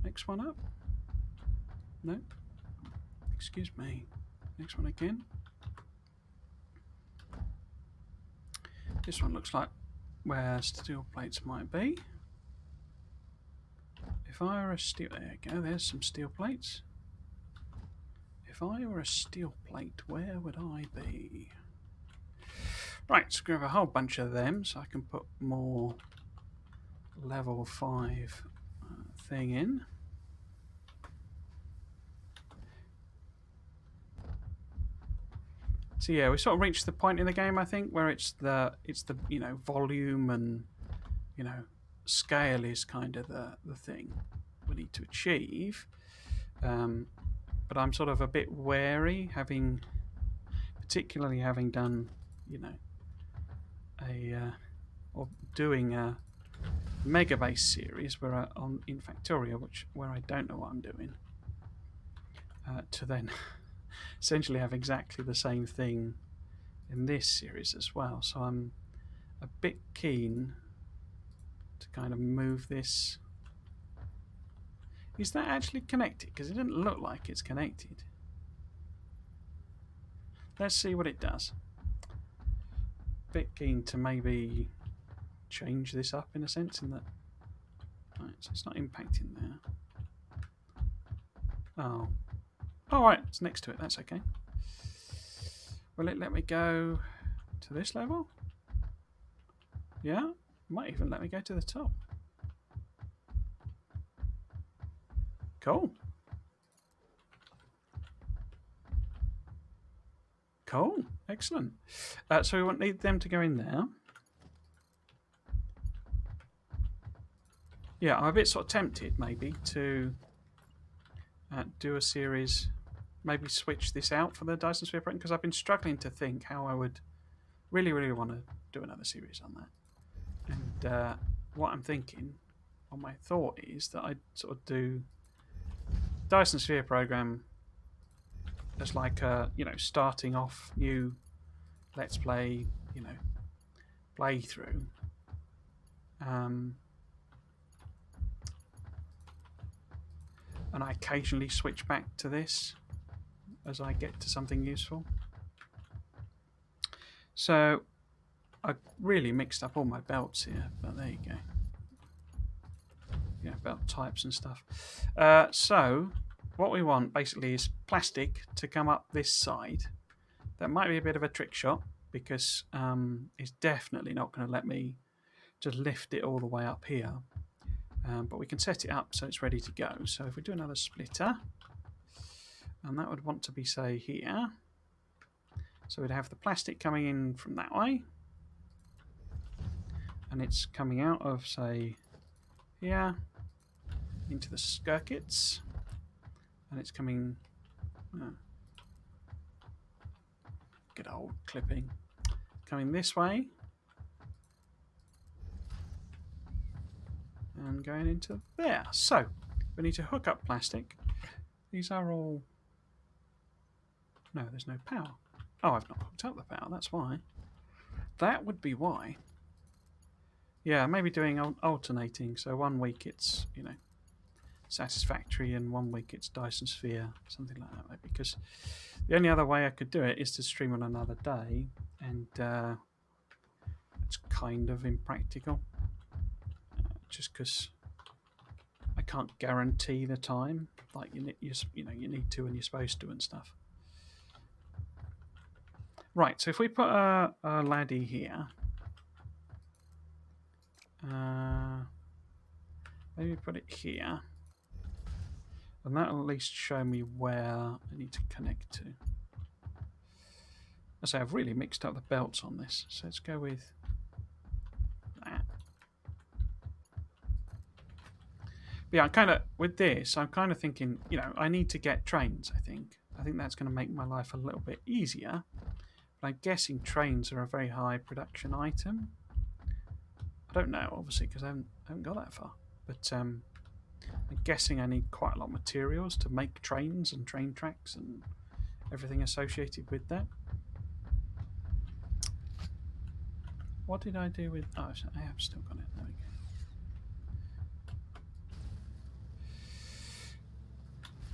Next one up? No. Excuse me. Next one again. This one looks like where steel plates might be. If I were a steel... There you go, there's some steel plates. If I were a steel plate, where would I be? Right, so grab a whole bunch of them so I can put more level 5 thing in. So yeah, we sort of reached the point in the game, I think, where it's the you know, volume and, you know, scale is kind of the thing we need to achieve. But I'm sort of a bit wary, particularly having done, you know, or doing a Megabase series where in Factoria, where I don't know what I'm doing, to then essentially have exactly the same thing in this series as well. So I'm a bit keen to kind of move this. Is that actually connected? Because it doesn't look like it's connected. Let's see what it does. Bit keen to maybe change this up in a sense, in that right, so it's not impacting there. Oh, all right, it's next to it. That's okay. Will it let me go to this level? Yeah, might even let me go to the top. Cool. Cool, excellent. So we won't need them to go in there. Yeah, I'm a bit sort of tempted maybe to do a series, maybe switch this out for the Dyson Sphere Program, because I've been struggling to think how I would really want to do another series on that. And what I'm thinking, or my thought is that I'd sort of do Dyson Sphere Program as like a, you know, starting off new Let's Play, you know, playthrough. And I occasionally switch back to this as I get to something useful. So I really mixed up all my belts here, but there you go. Yeah, belt types and stuff. So what we want basically is plastic to come up this side. That might be a bit of a trick shot because it's definitely not going to let me just lift it all the way up here. But we can set it up so it's ready to go. So if we do another splitter, and that would want to be, say, here. So we'd have the plastic coming in from that way. And it's coming out of, say, here into the circuits. And it's coming... good old clipping. Coming this way. And going into there. So we need to hook up plastic. These are all... No, there's no power. Oh, I've not hooked up the power, that's why. That would be why. Yeah, maybe doing alternating. So 1 week it's, you know, Satisfactory, and 1 week it's Dyson Sphere, something like that, maybe. Because the only other way I could do it is to stream on another day, and it's kind of impractical. just because I can't guarantee the time. Like you need to and you're supposed to and stuff. Right. So if we put a laddie here, maybe put it here, and that'll at least show me where I need to connect to. I say I've really mixed up the belts on this, so let's go with that. But yeah, I'm kind of thinking, I need to get trains. I think that's going to make my life a little bit easier. But I'm guessing trains are a very high production item. I don't know, obviously, because I haven't got that far. But I'm guessing I need quite a lot of materials to make trains and train tracks and everything associated with that. What did I do with... Oh, I have still got it. There we go.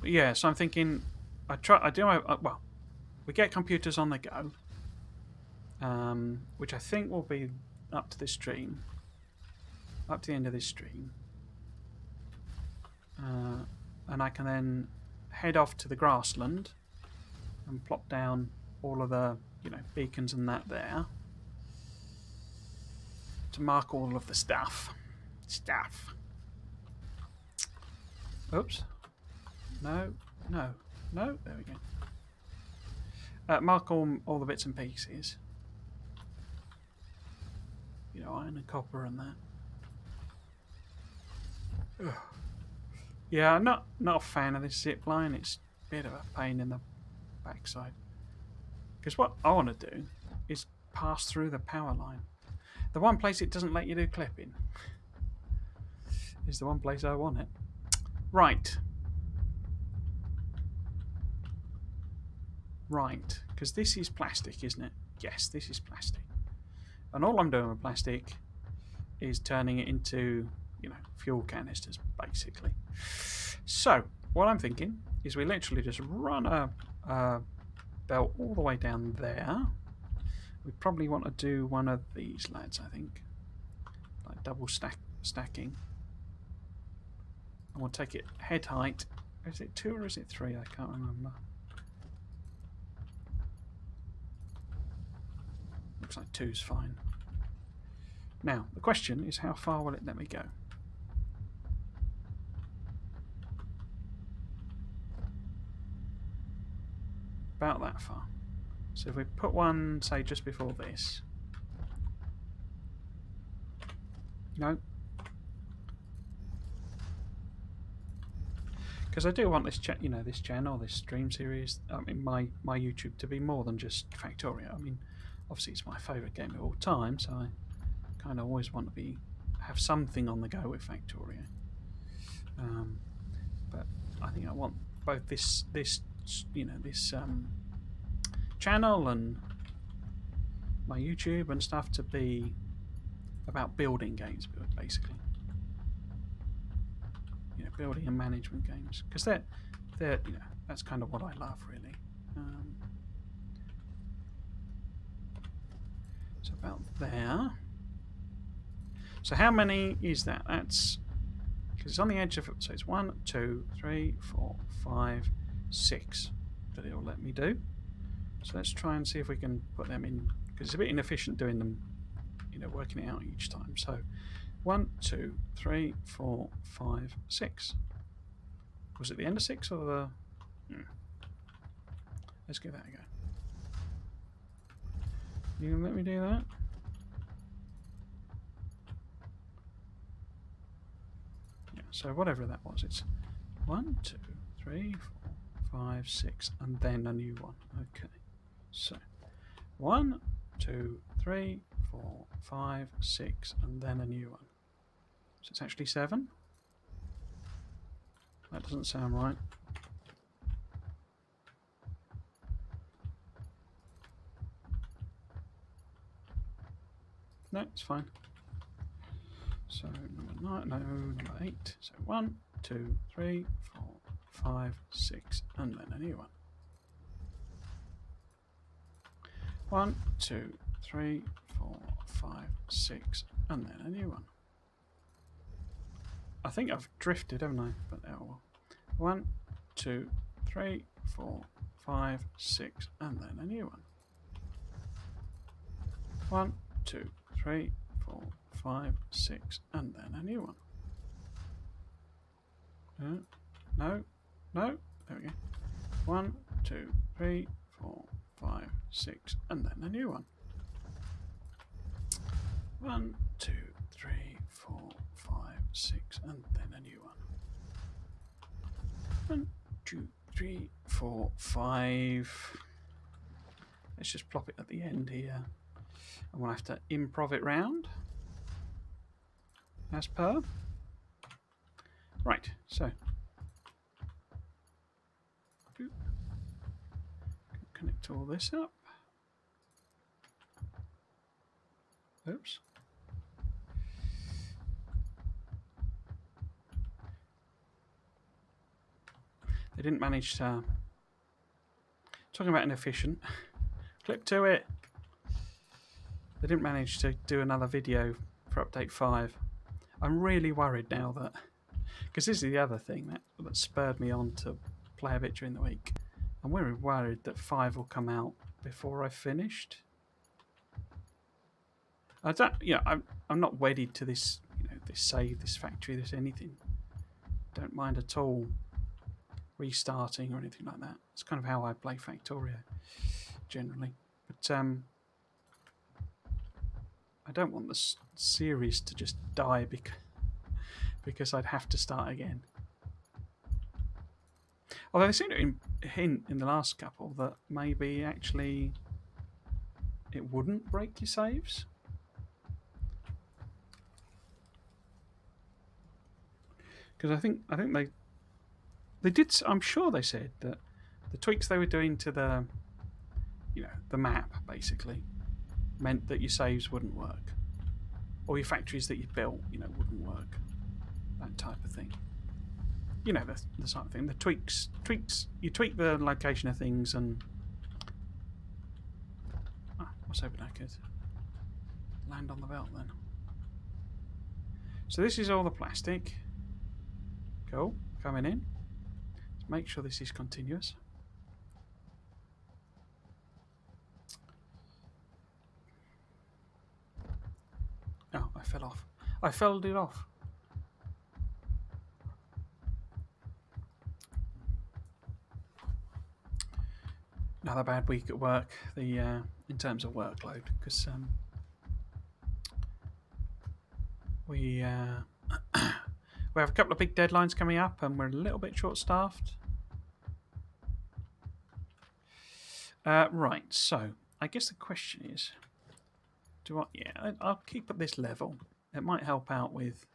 But yeah, so I'm thinking... Well, we get computers on the go, which I think will be up to this stream. Up to the end of this stream. And I can then head off to the grassland and plop down all of the, beacons and that there. To mark all of the stuff. Oops. No. There we go. Mark all the bits and pieces. Iron and copper and that. Ugh. Yeah, I'm not a fan of this zip line. It's a bit of a pain in the backside. Because what I want to do is pass through the power line. The one place it doesn't let you do clipping is the one place I want it. Right. Because this is plastic, isn't it? Yes, this is plastic. And all I'm doing with plastic is turning it into, fuel canisters, basically. So, what I'm thinking is we literally just run a belt all the way down there. We probably want to do one of these lads, I think. Like double stacking. And we'll take it head height. Is it 2 or is it 3? I can't remember. Looks like 2's fine. Now, the question is how far will it let me go? About that far. So if we put one, say, just before this. No. Because I do want this this channel, this stream series, I mean my YouTube to be more than just Factorio. I mean, obviously it's my favourite game of all time, so I kind of always want to have something on the go with Factorio. But I think I want both this channel and my YouTube and stuff to be about building games, basically. Building and management games, because they're that's kind of what I love, really. So about there. So how many is that? That's because it's on the edge of it. So it's 1, 2, 3, 4, 5, 6 that it'll let me do. So let's try and see if we can put them in, because it's a bit inefficient doing them, working it out each time. So 1, 2, 3, 4, 5, 6. Was it the end of 6 or the... Let's give that a go. You gonna let me do that? Yeah, so whatever that was, it's 1, 2, 3, 4, 5, 6, and then a new one. Okay. So 1, 2, 3, 4, 5, 6, and then a new one. So it's actually 7. That doesn't sound right. No, it's fine. So number 9, no, number 8. So 1, 2, 3, 4, 5, 6, and then a new one. 1, 2, 3, 4, 5, 6, and then a new one. I think I've drifted, haven't I? But oh well. 1, 2, 3, 4, 5, 6, and then a new one. 1, 2, 3, 4, 5, 6, and then a new one. No. There we go. 1, 2, 3, 4, 5, 6, and then a new one. 1, 2, 3, 4, 5, 6, and then a new one. 1, 2, 3, 4, 5. Let's just plop it at the end here. And we'll have to improv it round. As per. Right, so. Connect all this up. Oops. They didn't manage to... Talking about inefficient. Clip to it. They didn't manage to do another video for update 5. I'm really worried now that... Because this is the other thing that spurred me on to play a bit during the week. I'm really worried that 5 will come out before I've finished. I don't... I'm not wedded to this, this save, this factory, this anything. Don't mind at all restarting or anything like that. It's kind of how I play Factorio generally. But I don't want the series to just die because I'd have to start again. Although they seem to hint in the last couple that maybe actually it wouldn't break your saves. Because I think they did. I'm sure they said that the tweaks they were doing to the the map basically meant that your saves wouldn't work, or your factories that you built wouldn't work, that type of thing. The sort of thing. The tweaks. You tweak the location of things, and I was hoping I could land on the belt then. So this is all the plastic. Cool. Coming in. Let's make sure this is continuous. Oh, I fell off. I felled it off. Another bad week at work. In terms of workload, because we have a couple of big deadlines coming up, and we're a little bit short-staffed. Right. So I guess the question is, I'll keep at this level. It might help out with.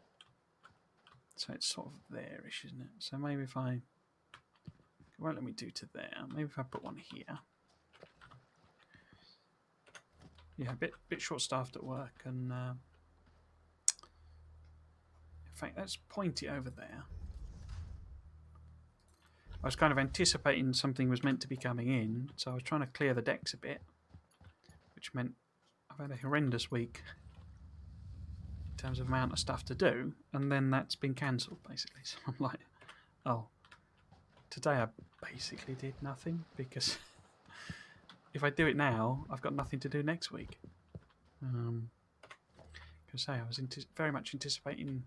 So it's sort of there-ish, isn't it? So maybe if I. It won't let me do to there. Maybe if I put one here. Yeah, a bit short-staffed at work, and in fact, let's point it over there. I was kind of anticipating something was meant to be coming in, so I was trying to clear the decks a bit, which meant I've had a horrendous week in terms of amount of stuff to do, and then that's been cancelled basically. So I'm like, oh. Today I basically did nothing because if I do it now, I've got nothing to do next week. Because I was very much anticipating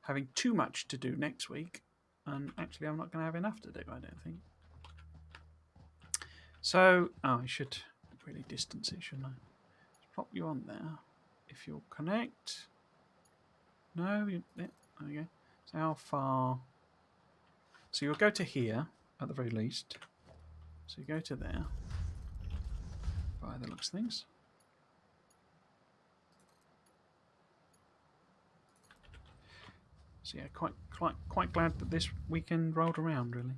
having too much to do next week, and actually I'm not going to have enough to do, I don't think. So, I should really distance it, shouldn't I? Let's plop you on there. If you'll connect. No, there we go. So how far... So you'll go to here, at the very least. So you go to there, by the looks of things. So yeah, quite glad that this weekend rolled around, really.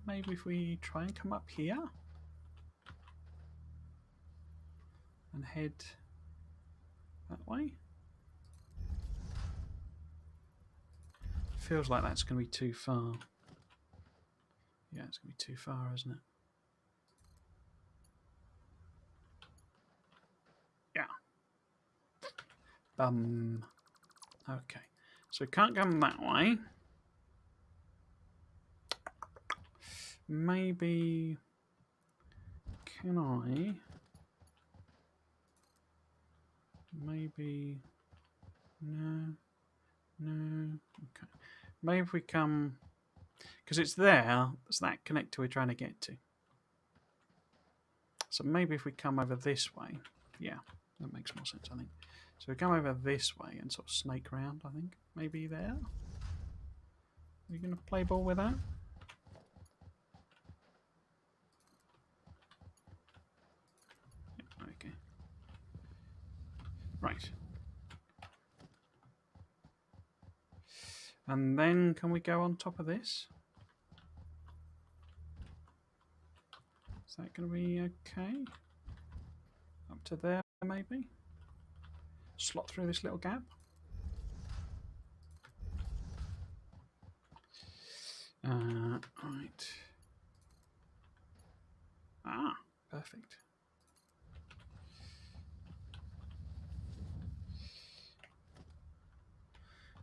Maybe if we try and come up here and head that way. Feels like that's going to be too far. Yeah, it's going to be too far, isn't it? Yeah. Okay. So we can't go that way. Maybe... Can I... Maybe... No. No. Okay. Maybe if we come... Because it's there, it's that connector we're trying to get to. So maybe if we come over this way... Yeah, that makes more sense, I think. So we come over this way and sort of snake around, I think. Maybe there. Are you going to play ball with that? Yeah, okay. Right. And then can we go on top of this? Is that going to be okay? Up to there, maybe? Slot through this little gap. Right. Ah, perfect.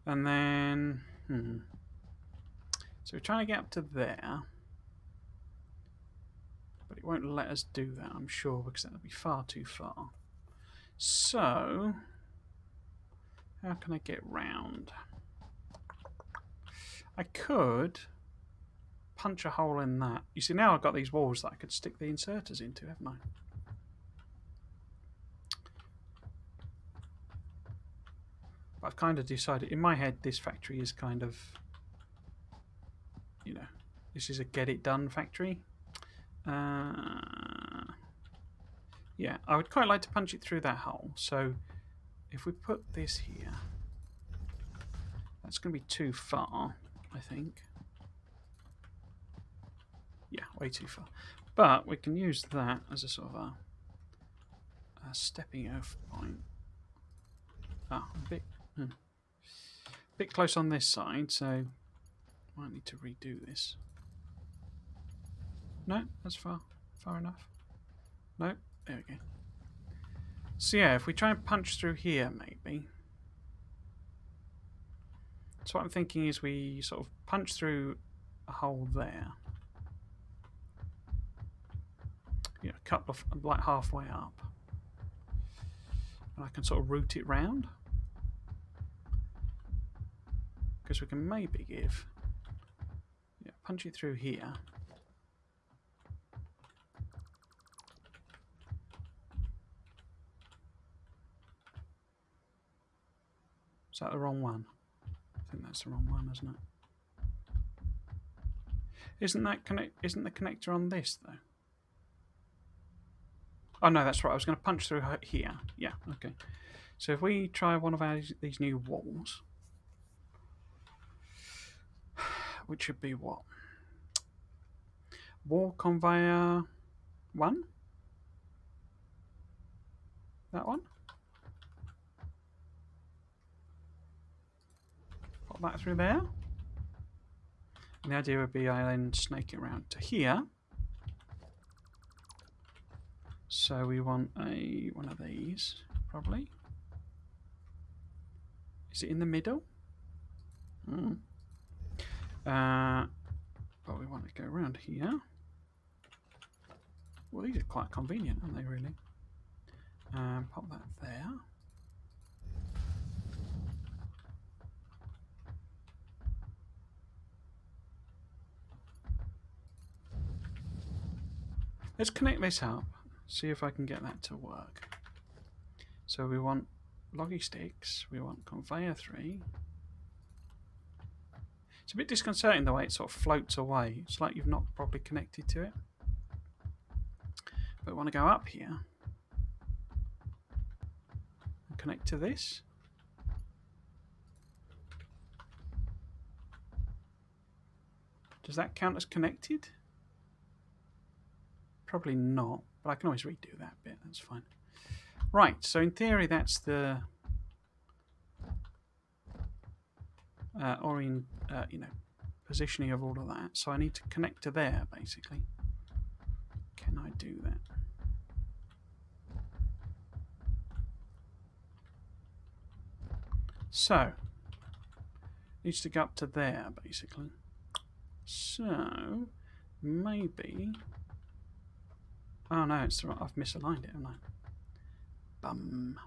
And then... So we're trying to get up to there. But it won't let us do that, I'm sure, because that would be far too far. So... How can I get round? I could punch a hole in that. You see, now I've got these walls that I could stick the inserters into, haven't I? But I've kind of decided, in my head, this factory is kind of, you know, this is a get-it-done factory. Yeah, I would quite like to punch it through that hole. So if we put this here, that's going to be too far, I think. Yeah, way too far. But we can use that as a sort of a stepping off point. Ah, a bit close on this side, so might need to redo this. No, that's far enough. No, there we go. So yeah, if we try and punch through here, maybe. So what I'm thinking is we sort of punch through a hole there. Yeah, a couple of, like halfway up. And I can sort of route it round. Because we can maybe give... Yeah, punch it through here. Is that the wrong one? I think that's the wrong one, isn't it? Isn't the connector on this though? Oh no, that's right. I was going to punch through here. Yeah, okay. So if we try one of these new walls, which should be what? Wall conveyor 1? That one? Pop that through there. And the idea would be I then snake it around to here. So we want one of these, probably. Is it in the middle? But we want to go around here. Well, these are quite convenient, aren't they, really? Pop that there. Let's connect this up, see if I can get that to work. So we want loggy sticks, we want conveyor 3. It's a bit disconcerting the way it sort of floats away. It's like you've not properly connected to it. But we want to go up here and connect to this. Does that count as connected? Probably not, but I can always redo that bit, that's fine. Right, so in theory that's the positioning of all of that. So I need to connect to there, basically. Can I do that? So, needs to go up to there, basically. So, maybe... Oh no, it's right. I've misaligned it, haven't I? Bum.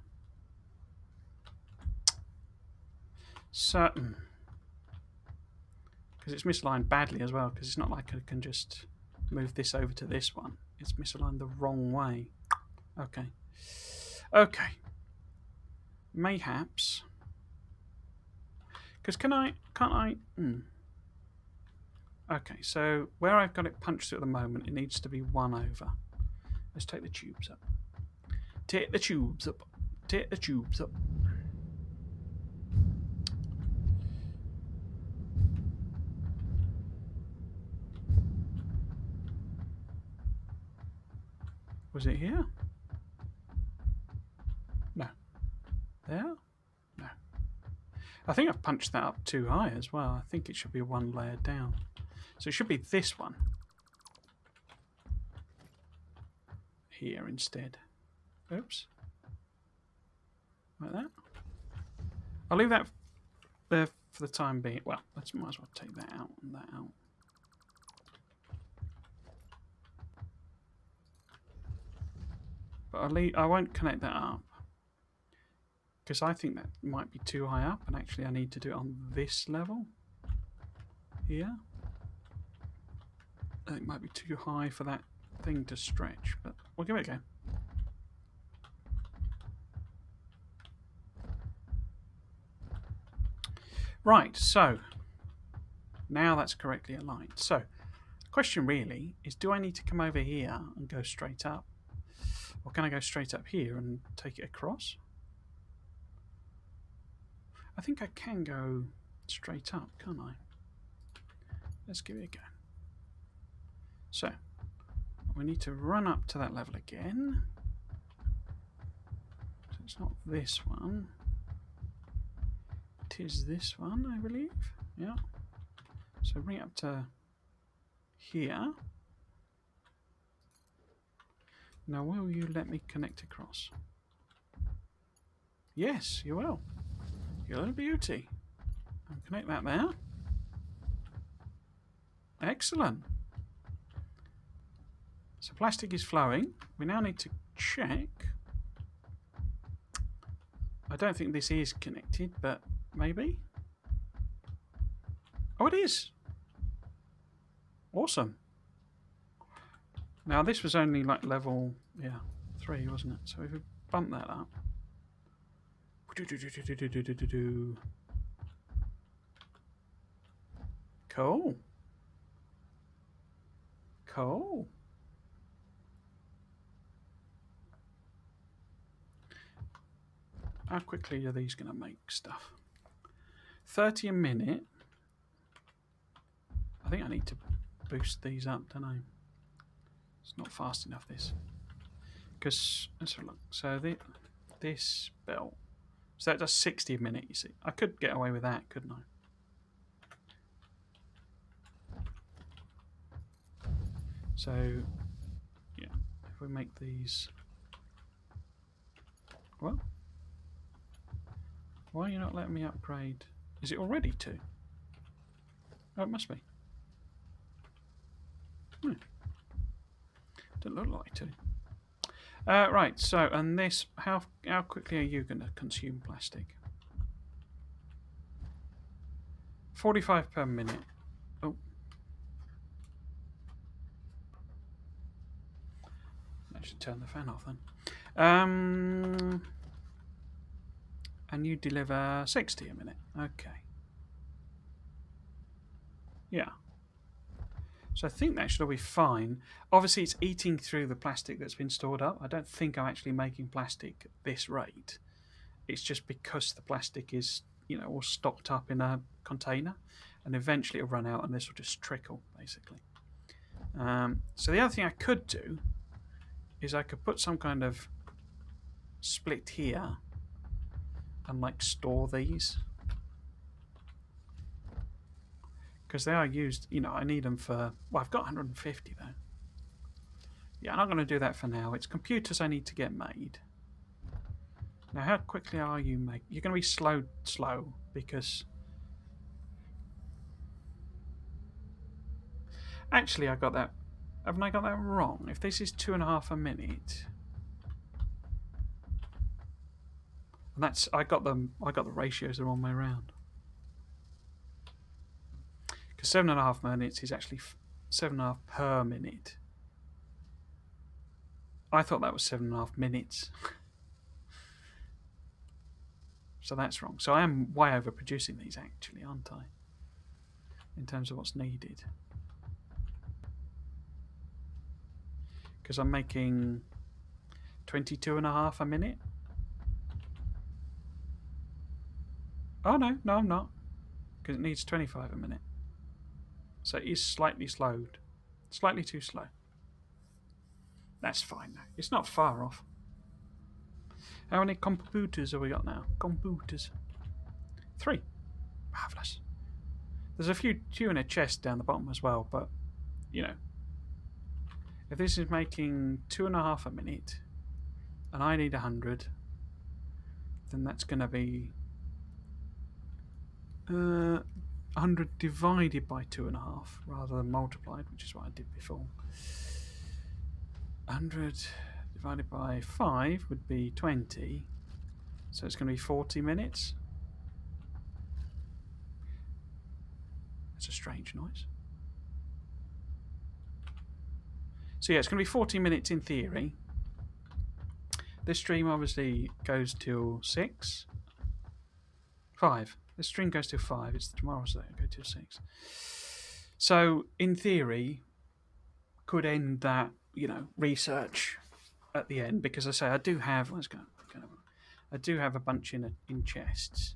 So, because it's misaligned badly as well, because it's not like I can just move this over to this one. It's misaligned the wrong way. Okay. Okay. Mayhaps. Because can't I... Okay, so where I've got it punched through at the moment, it needs to be 1 over. Let's take the tubes up. Take the tubes up. Take the tubes up. Was it here? No. There? No. I think I've punched that up too high as well. I think it should be 1 layer down. So it should be this one. Here instead. Oops. Like that. I'll leave that there for the time being. Well, let's might as well take that out and that out. But I won't connect that up because I think that might be too high up, and actually I need to do it on this level here. I think it might be too high for that thing to stretch, but we'll give it a go. Right, so now that's correctly aligned. So the question really is, do I need to come over here and go straight up? Or can I go straight up here and take it across? I think I can go straight up, can't I? Let's give it a go. So, we need to run up to that level again. So it's not this one. It is this one, I believe. Yeah. So bring it up to here. Now, will you let me connect across? Yes, you will. You're a beauty. I'll connect that there. Excellent. So plastic is flowing. We now need to check. I don't think this is connected, but maybe. Oh, it is. Awesome. Now this was only like level 3, wasn't it? So if we bump that up. Cool. Cool. How quickly are these going to make stuff? 30 a minute. I think I need to boost these up, don't I? It's not fast enough, this. Because, let's have a look. So this belt. So that does 60 a minute, you see. I could get away with that, couldn't I? So, yeah. If we make these... Well... Why are you not letting me upgrade? Is it already 2? Oh, it must be. Doesn't look like 2. Right, so, and this, how quickly are you going to consume plastic? 45 per minute. Oh. I should turn the fan off then. And you deliver 60 a minute. Okay. Yeah. So I think that should all be fine. Obviously, it's eating through the plastic that's been stored up. I don't think I'm actually making plastic at this rate. It's just because the plastic is, all stocked up in a container, and eventually it'll run out, and this will just trickle, basically. So the other thing I could do is I could put some kind of split here and like store these. Because they are used, you know, I need them for... Well, I've got 150 though. Yeah, I'm not going to do that for now. It's computers I need to get made. Now, how quickly are you make? You're going to be slow, because... Actually, I got that... Haven't I got that wrong? If this is 2.5 a minute... And that's... I got the ratios the wrong way around. Because 7.5 minutes is actually 7.5 per minute. I thought that was 7.5 minutes. So that's wrong. So I am way overproducing these actually, aren't I? In terms of what's needed. Because I'm making 22.5 a minute. Oh no, I'm not. Because it needs 25 a minute. So it is slightly slowed. Slightly too slow. That's fine though. It's not far off. How many computers have we got now? Computers. 3. Marvellous. There's a few in a chest down the bottom as well, but, you know. If this is making 2.5 a minute, and I need 100, then that's going to be 100 divided by 2.5, rather than multiplied, which is what I did before. 100 divided by 5 would be 20, so it's going to be 40 minutes. That's a strange noise. So yeah, it's going to be 40 minutes in theory. This stream obviously goes till 6. 5. This stream goes till 5. It's tomorrow's day. It'll go till 6. So in theory, could end that, you know, research at the end, because I say I do have. Let's go. I do have a bunch in chests.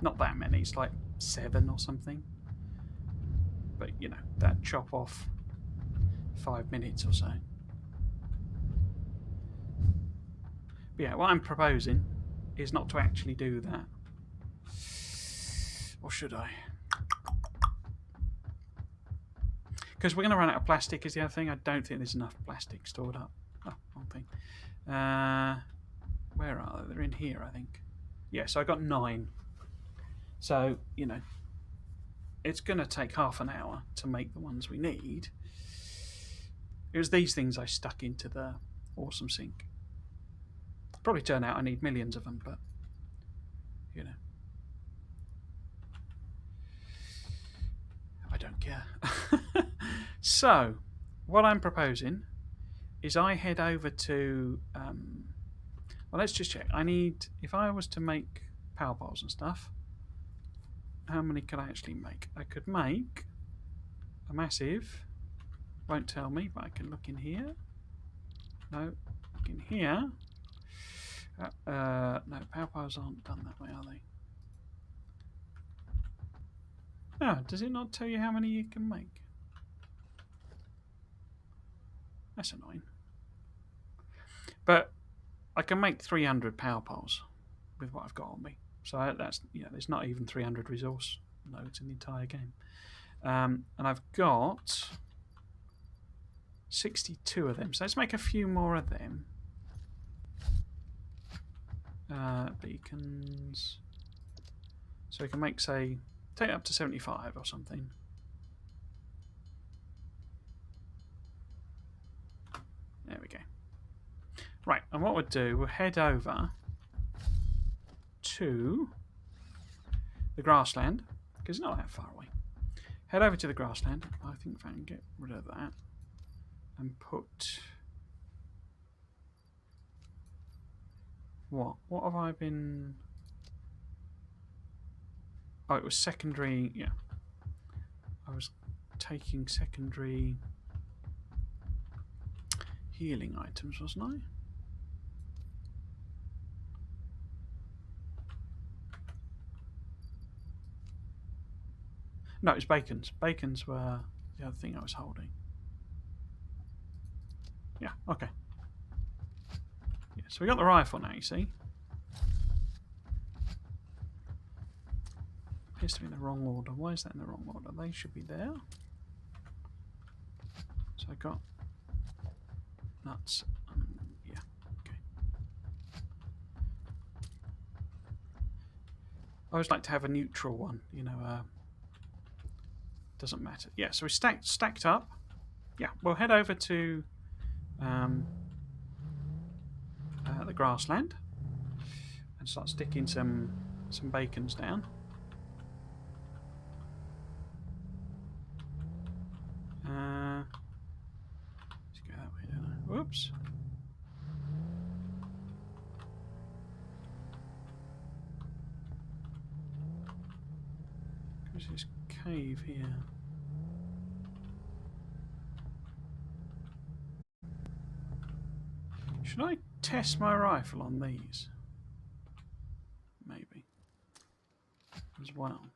Not that many. It's like 7 or something. But you know, that chop off 5 minutes or so. But yeah, what I'm proposing is not to actually do that. Or should I? Because we're going to run out of plastic is the other thing. I don't think there's enough plastic stored up. Oh, wrong thing. Where are they? They're in here, I think. Yeah, so I got 9. So, you know, it's going to take half an hour to make the ones we need. It was these things I stuck into the awesome sink. Probably turn out I need millions of them, but, you know. I don't care. So, what I'm proposing is I head over to... well, let's just check. I need... If I was to make power poles and stuff, how many could I actually make? I could make a massive... Won't tell me, but I can look in here. No, look in here. No, power poles aren't done that way, are they? Oh, does it not tell you how many you can make? That's annoying. But I can make 300 power poles with what I've got on me. So that's, you know, there's not even 300 resource nodes in the entire game. And I've got 62 of them. So let's make a few more of them. Beacons. So we can make, say, take it up to 75 or something. There we go. Right, and what we'll do, we'll head over to the grassland, because it's not that far away. Head over to the grassland. I think if I can get rid of that and put... What have I been... Oh, it was secondary, yeah. I was taking secondary healing items, wasn't I? No, it was bacons. Bacons were the other thing I was holding. Yeah, okay. Yeah, so we got the rifle now, you see. appears to be in the wrong order. Why is that in the wrong order? They should be there. So I got nuts. Yeah, okay. I always like to have a neutral one, you know, doesn't matter. Yeah, so we stacked up. Yeah, we'll head over to the grassland and start sticking some bacons down. Let's go that way, don't I? Whoops. There's this cave here. Should I test my rifle on these? Maybe. As well.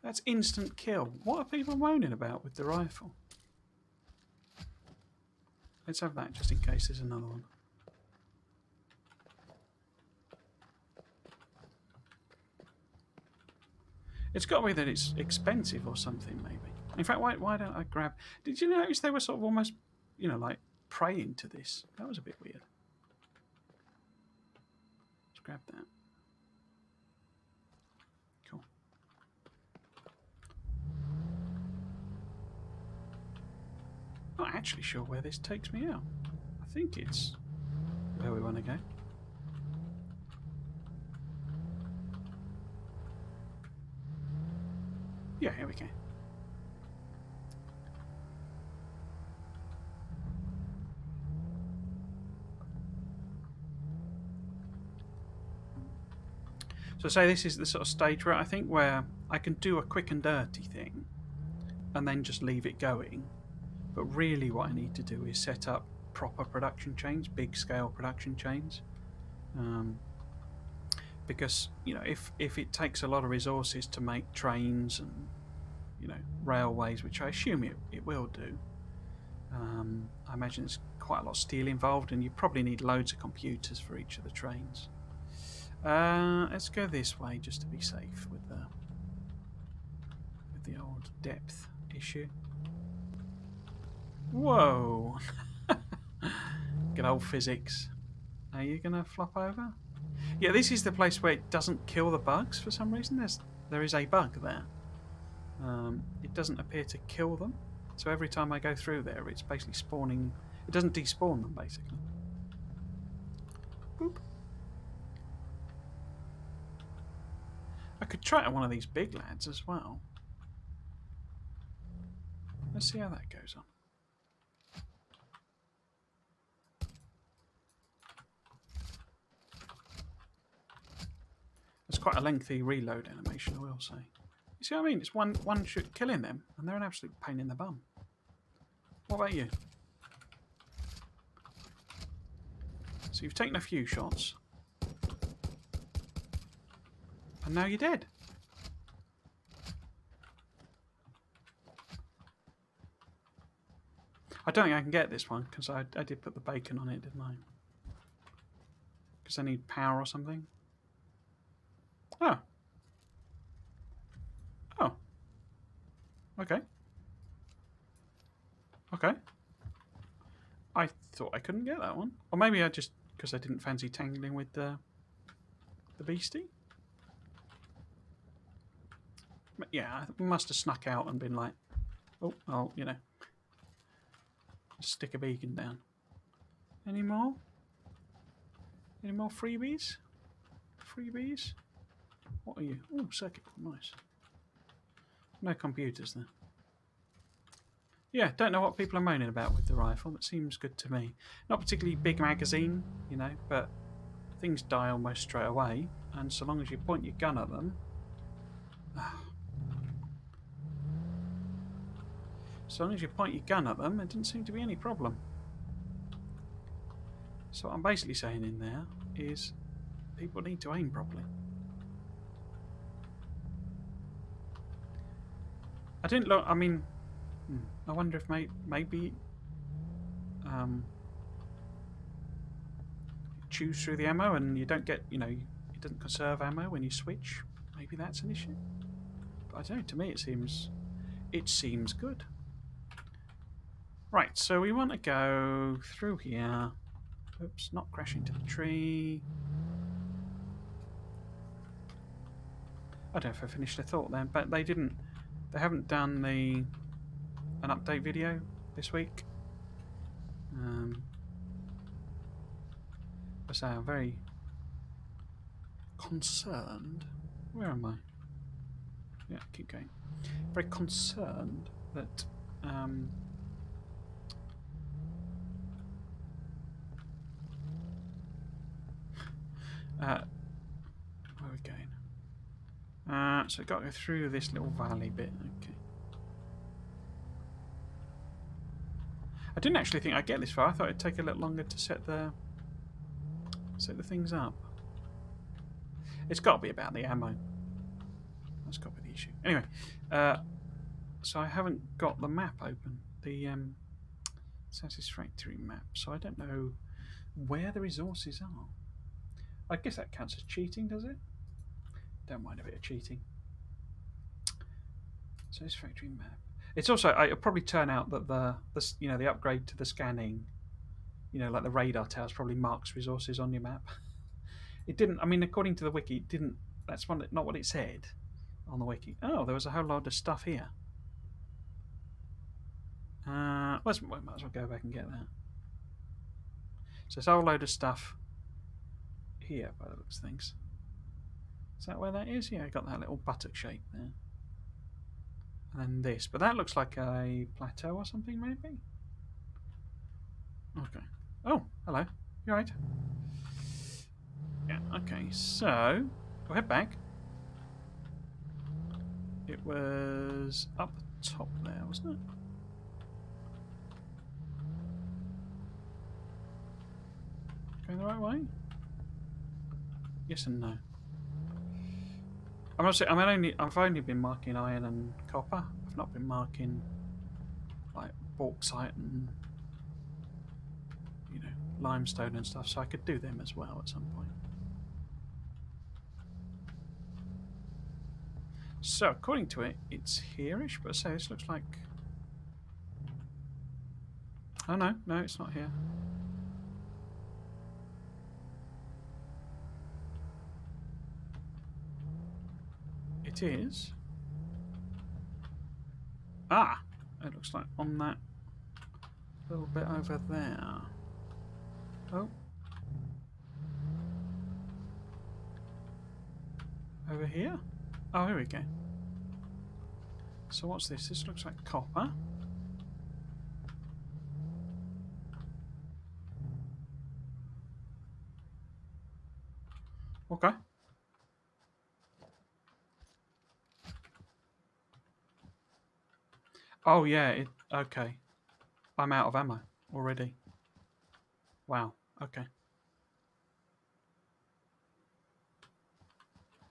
That's instant kill. What are people moaning about with the rifle? Let's have that just in case there's another one. It's got to be that it's expensive or something, maybe. In fact, why don't I grab... Did you notice they were sort of almost, you know, like praying to this? That was a bit weird. Let's grab that. Cool. Not actually sure where this takes me out. I think it's where we want to go. Yeah, here we go. So say this is the sort of stage where I think where I can do a quick and dirty thing and then just leave it going. But really what I need to do is set up proper production chains, big scale production chains. Because, you know, if it takes a lot of resources to make trains and, you know, railways, which I assume it will do, I imagine there's quite a lot of steel involved and you probably need loads of computers for each of the trains. Let's go this way just to be safe with the old depth issue. Whoa! Good old physics. Are you gonna flop over? Yeah, this is the place where it doesn't kill the bugs for some reason. There is a bug there. It doesn't appear to kill them, so every time I go through there, it's basically spawning. It doesn't despawn them, basically. Boop. I could try it on one of these big lads as well. Let's see how that goes on. It's quite a lengthy reload animation, I will say. You see what I mean? It's one shot killing them, and they're an absolute pain in the bum. What about you? So you've taken a few shots, and now you're dead. I don't think I can get this one, because I did put the bacon on it, didn't I? Because I need power or something. Oh. Oh. Okay. Okay. I thought I couldn't get that one. Or maybe I just... because I didn't fancy tangling with the beastie. But yeah, I must have snuck out and been like, oh, I'll, you know, stick a beacon down. Any more? Any more freebies? Freebies? What are you? Oh, circuit. Nice. No computers there. Yeah, don't know what people are moaning about with the rifle. It seems good to me. Not particularly big magazine, you know, but things die almost straight away. And so long as you point your gun at them... so long as you point your gun at them, it doesn't seem to be any problem. So what I'm basically saying in there is people need to aim properly. I didn't look, I mean, I wonder if maybe choose through the ammo and you don't get, you know, it doesn't conserve ammo when you switch. Maybe that's an issue. But I don't know, to me it seems good. Right, so we want to go through here. Oops, not crash into the tree. I don't know if I finished a thought then, but they haven't done an update video this week. So I'm very concerned. Where am I? Yeah, keep going. Very concerned that where are we going? So I've got to go through this little valley bit. Okay. I didn't actually think I'd get this far. I thought it'd take a little longer to set the things up. It's got to be about the ammo. That's got to be the issue. Anyway, so I haven't got the map open, the Satisfactory map, so I don't know where the resources are. I guess that counts as cheating, does it? Don't mind a bit of cheating. Satisfactory map. It's also, it'll probably turn out that the upgrade to the scanning, like the radar towers, probably marks resources on your map. It didn't. I mean, according to the wiki, it didn't. That's not what it said on the wiki. Oh, there was a whole load of stuff here. We might as well go back and get that. So it's a whole load of stuff here, by the looks of things. Is that where that is? Yeah, I got that little buttock shape there. And then this, but that looks like a plateau or something, maybe. Okay. Oh, hello. You alright? Yeah, okay, so we'll head back. It was up the top there, wasn't it? Going the right way? Yes and no. I've only been marking iron and copper. I've not been marking like bauxite and limestone and stuff, so I could do them as well at some point. So according to it, it's here-ish, but so this looks like... Oh no, it's not here. It is. Ah! It looks like on that little bit over there. Oh. Over here? Oh, here we go. So what's this? This looks like copper. Okay. Oh yeah, okay. I'm out of ammo already. Wow, okay.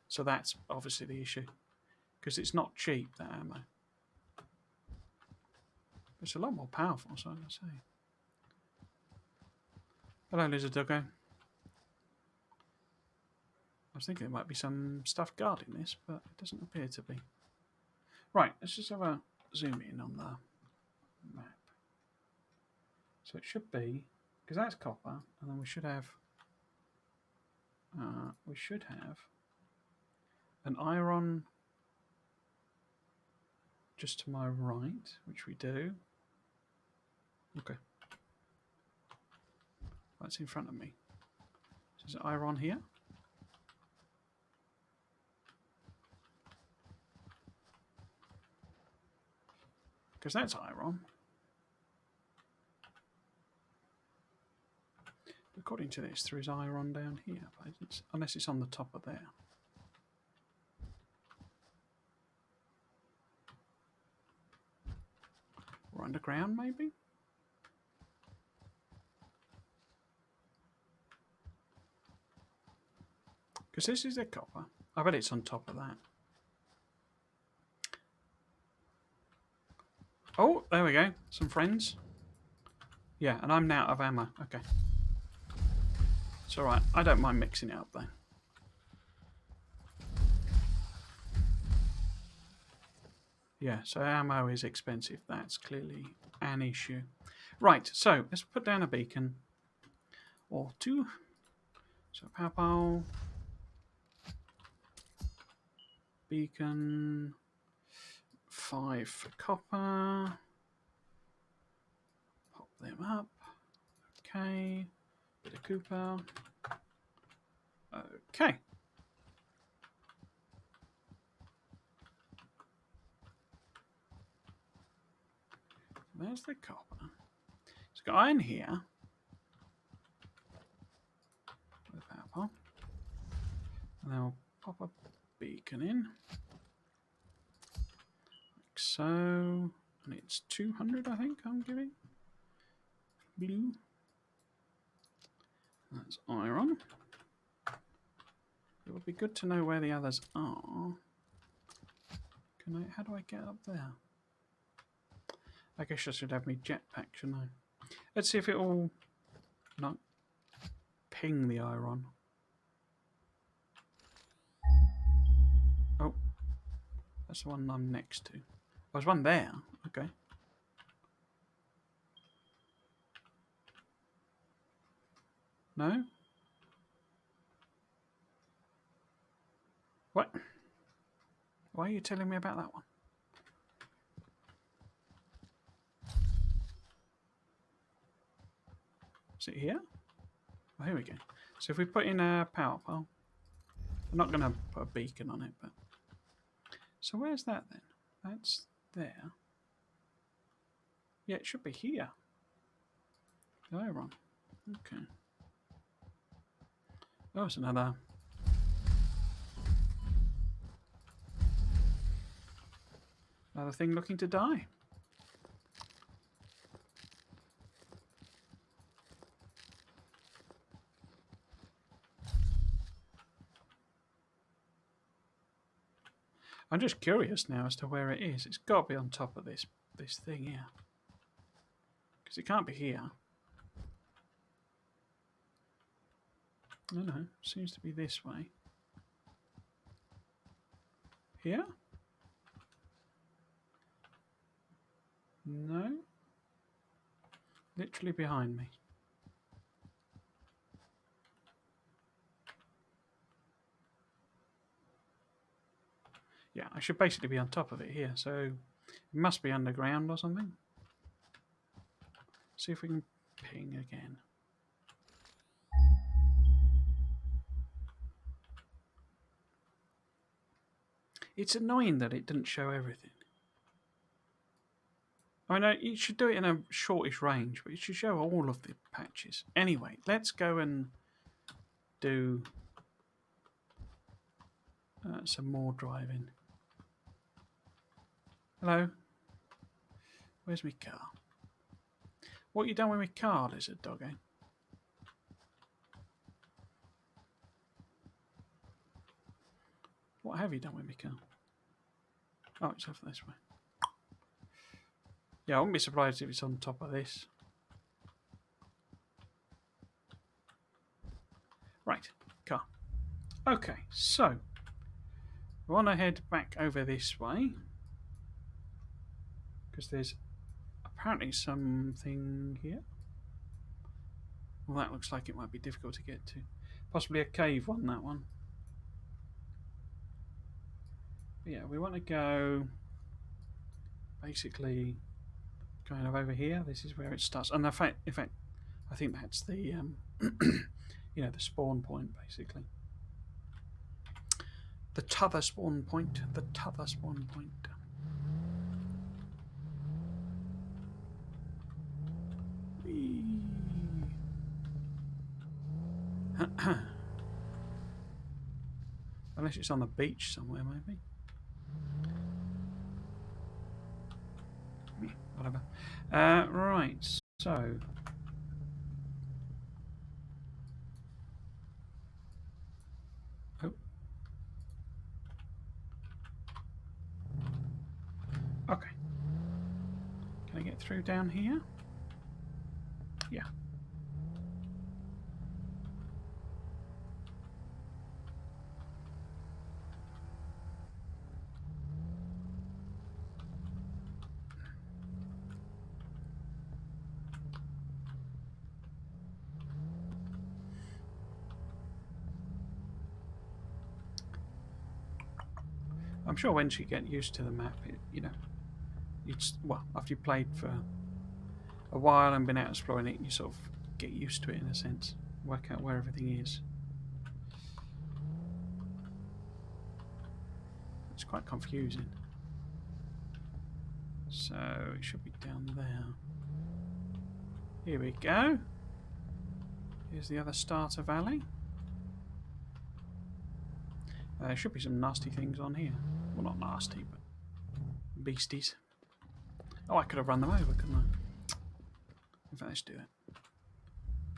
So that's obviously the issue. Because it's not cheap, that ammo. It's a lot more powerful, so I'm going to say. Hello, Lizard Doggo. I was thinking there might be some stuff guarding this, but it doesn't appear to be. Right, let's just have a zoom in on the map. So it should be, because that's copper, and then we should have an iron just to my right, which we do. Okay. That's in front of me. So is it iron here? Because that's iron. According to this, there is iron down here, but unless it's on the top of there. Or underground, maybe? Because this is the copper. I bet it's on top of that. Oh, there we go. Some friends. Yeah, and I'm now out of ammo. Okay. It's alright. I don't mind mixing it up, though. Yeah, so ammo is expensive. That's clearly an issue. Right, so let's put down a beacon or two. So pow pow. Beacon. 5 for copper. Pop them up. Okay. Bit of cooper. Okay. There's the copper. It's got iron here. With a power pole. And then I'll pop a beacon in. Like so. And it's 200, I think I'm giving. Blue. That's iron. It would be good to know where the others are. How do I get up there? I guess I should have my jetpack, shouldn't I? Let's see if it will not ping the iron. Oh, that's the one I'm next to. There's one there. Okay. No? What? Why are you telling me about that one? Is it here? Oh, here we go. So if we put in a power pole, I'm not going to put a beacon on it, but... So where's that then? That's there. Yeah, it should be here. Oh, wrong. Okay. Oh, it's another thing looking to die. I'm just curious now as to where it is. It's got to be on top of this thing here. Because it can't be here. No, seems to be this way. Here? No. Literally behind me. Yeah, I should basically be on top of it here, so it must be underground or something. See if we can ping again. It's annoying that it didn't show everything. I know it should do it in a shortish range, but it should show all of the patches. Anyway, let's go and do some more driving. Hello? Where's my car? What you done with my car, lizard doggo? What have you done with my car? Oh, it's off this way. Yeah, I wouldn't be surprised if it's on top of this. Right, car. Okay, so we want to head back over this way because there's apparently something here. Well, that looks like it might be difficult to get to. Possibly a cave one, that one. But yeah, we want to go basically kind of over here. This is where it starts. And in fact, I think that's the you know, the spawn point basically. The t'other spawn point. The t'other spawn point. Unless it's on the beach somewhere, maybe. Whatever. Right, so okay. Can I get through down here? Yeah. I'm sure once you get used to the map, well, after you've played for a while and been out exploring it, you sort of get used to it in a sense, work out where everything is. It's quite confusing. So it should be down there. Here we go. Here's the other starter valley. There should be some nasty things on here. Well, not nasty, but beasties. Oh, I could have run them over, couldn't I? In fact, let's do it.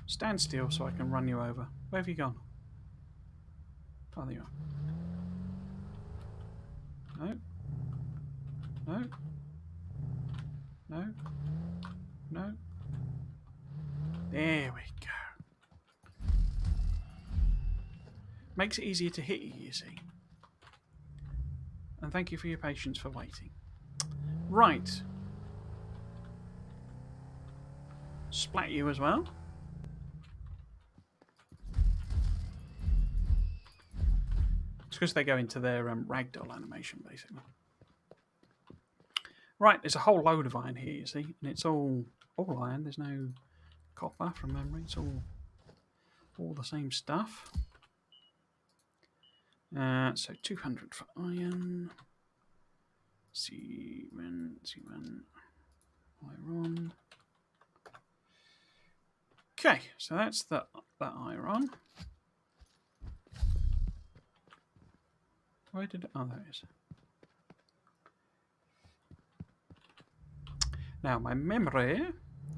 Stand still so I can run you over. Where have you gone? Oh, there you are. No. No. No. No. There we go. Makes it easier to hit you, you see. And thank you for your patience for waiting. Right. Splat you as well. It's because they go into their ragdoll animation, basically. Right, there's a whole load of iron here, you see, and it's all iron. There's no copper from memory. It's all the same stuff. So 200 for iron. Cement, iron. Okay, so that's that iron. Where did it? Oh, there it is. Now my memory.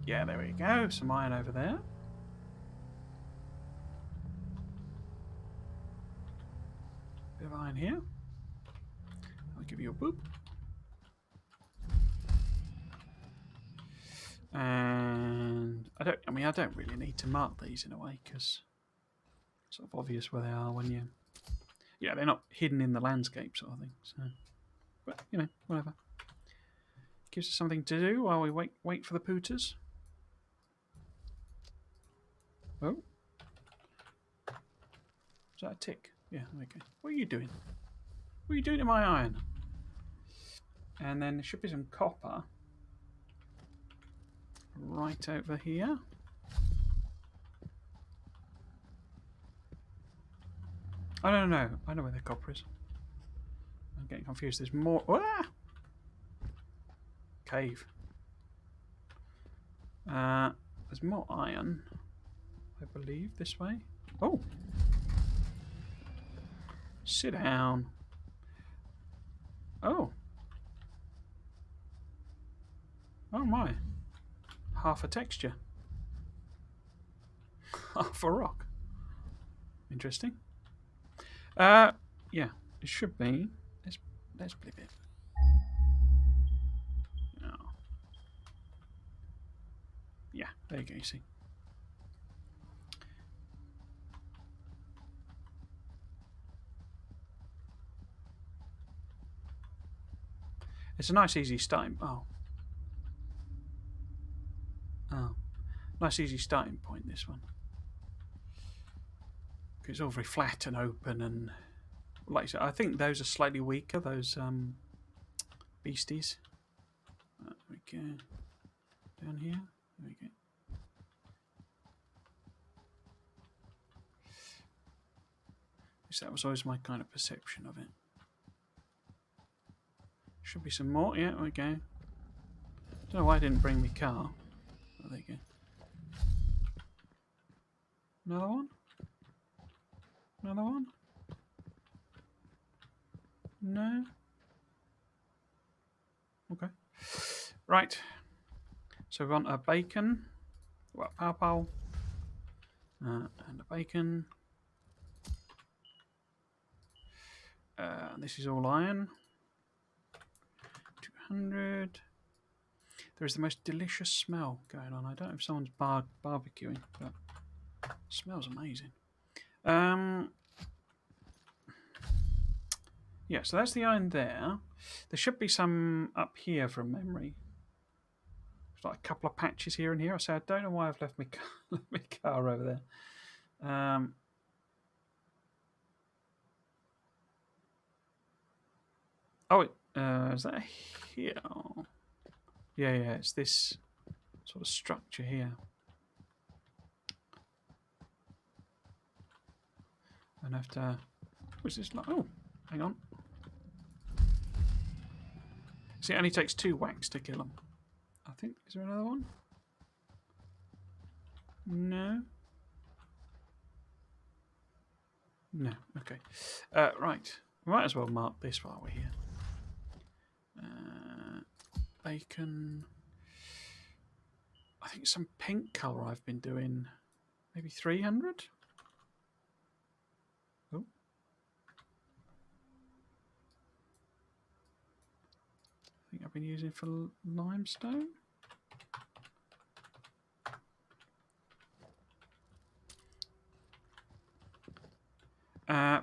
Yeah, there we go. Some iron over there. Bit of iron here. I'll give you a boop. And I don't really need to mark these in a way because it's sort of obvious where they are when you. Yeah, they're not hidden in the landscape sort of thing. So, but whatever. Gives us something to do while we wait for the pooters. Oh, is that a tick? Yeah, okay. What are you doing? What are you doing to my iron? And then there should be some copper right over here. Oh, no. I know where the copper is. I'm getting confused. There's more. Ah! Cave. There's more iron, I believe, this way. Oh! Sit down. Oh. Oh my. Half a texture. Half a rock. Interesting. Yeah, it should be. Let's flip it. Oh. Yeah, there you go, you see. It's a nice easy starting. Oh. Nice easy starting point, this one. It's all very flat and open, and like I said, I think those are slightly weaker, those beasties. There we go. Down here. There we go. That was always my kind of perception of it. Should be some more. Yeah, there we go. Don't know why I didn't bring my car. Oh, there you go. Another one? Another one? No? Okay. Right. So we want a bacon. Well, pow. And a bacon. This is all iron. 200. There is the most delicious smell going on. I don't know if someone's barbecuing, but it smells amazing. Yeah, so that's the iron there. There should be some up here from memory. There's like a couple of patches here and here. I don't know why I've left my car over there. Oh, is that here? Yeah, it's this sort of structure here. And have to. What's this like? Oh, hang on. See, it only takes 2 whacks to kill them. I think. Is there another one? No. No. Okay. Right. We might as well mark this while we're here. Bacon. I think some pink colour I've been doing. Maybe 300? Oh. I think I've been using for limestone.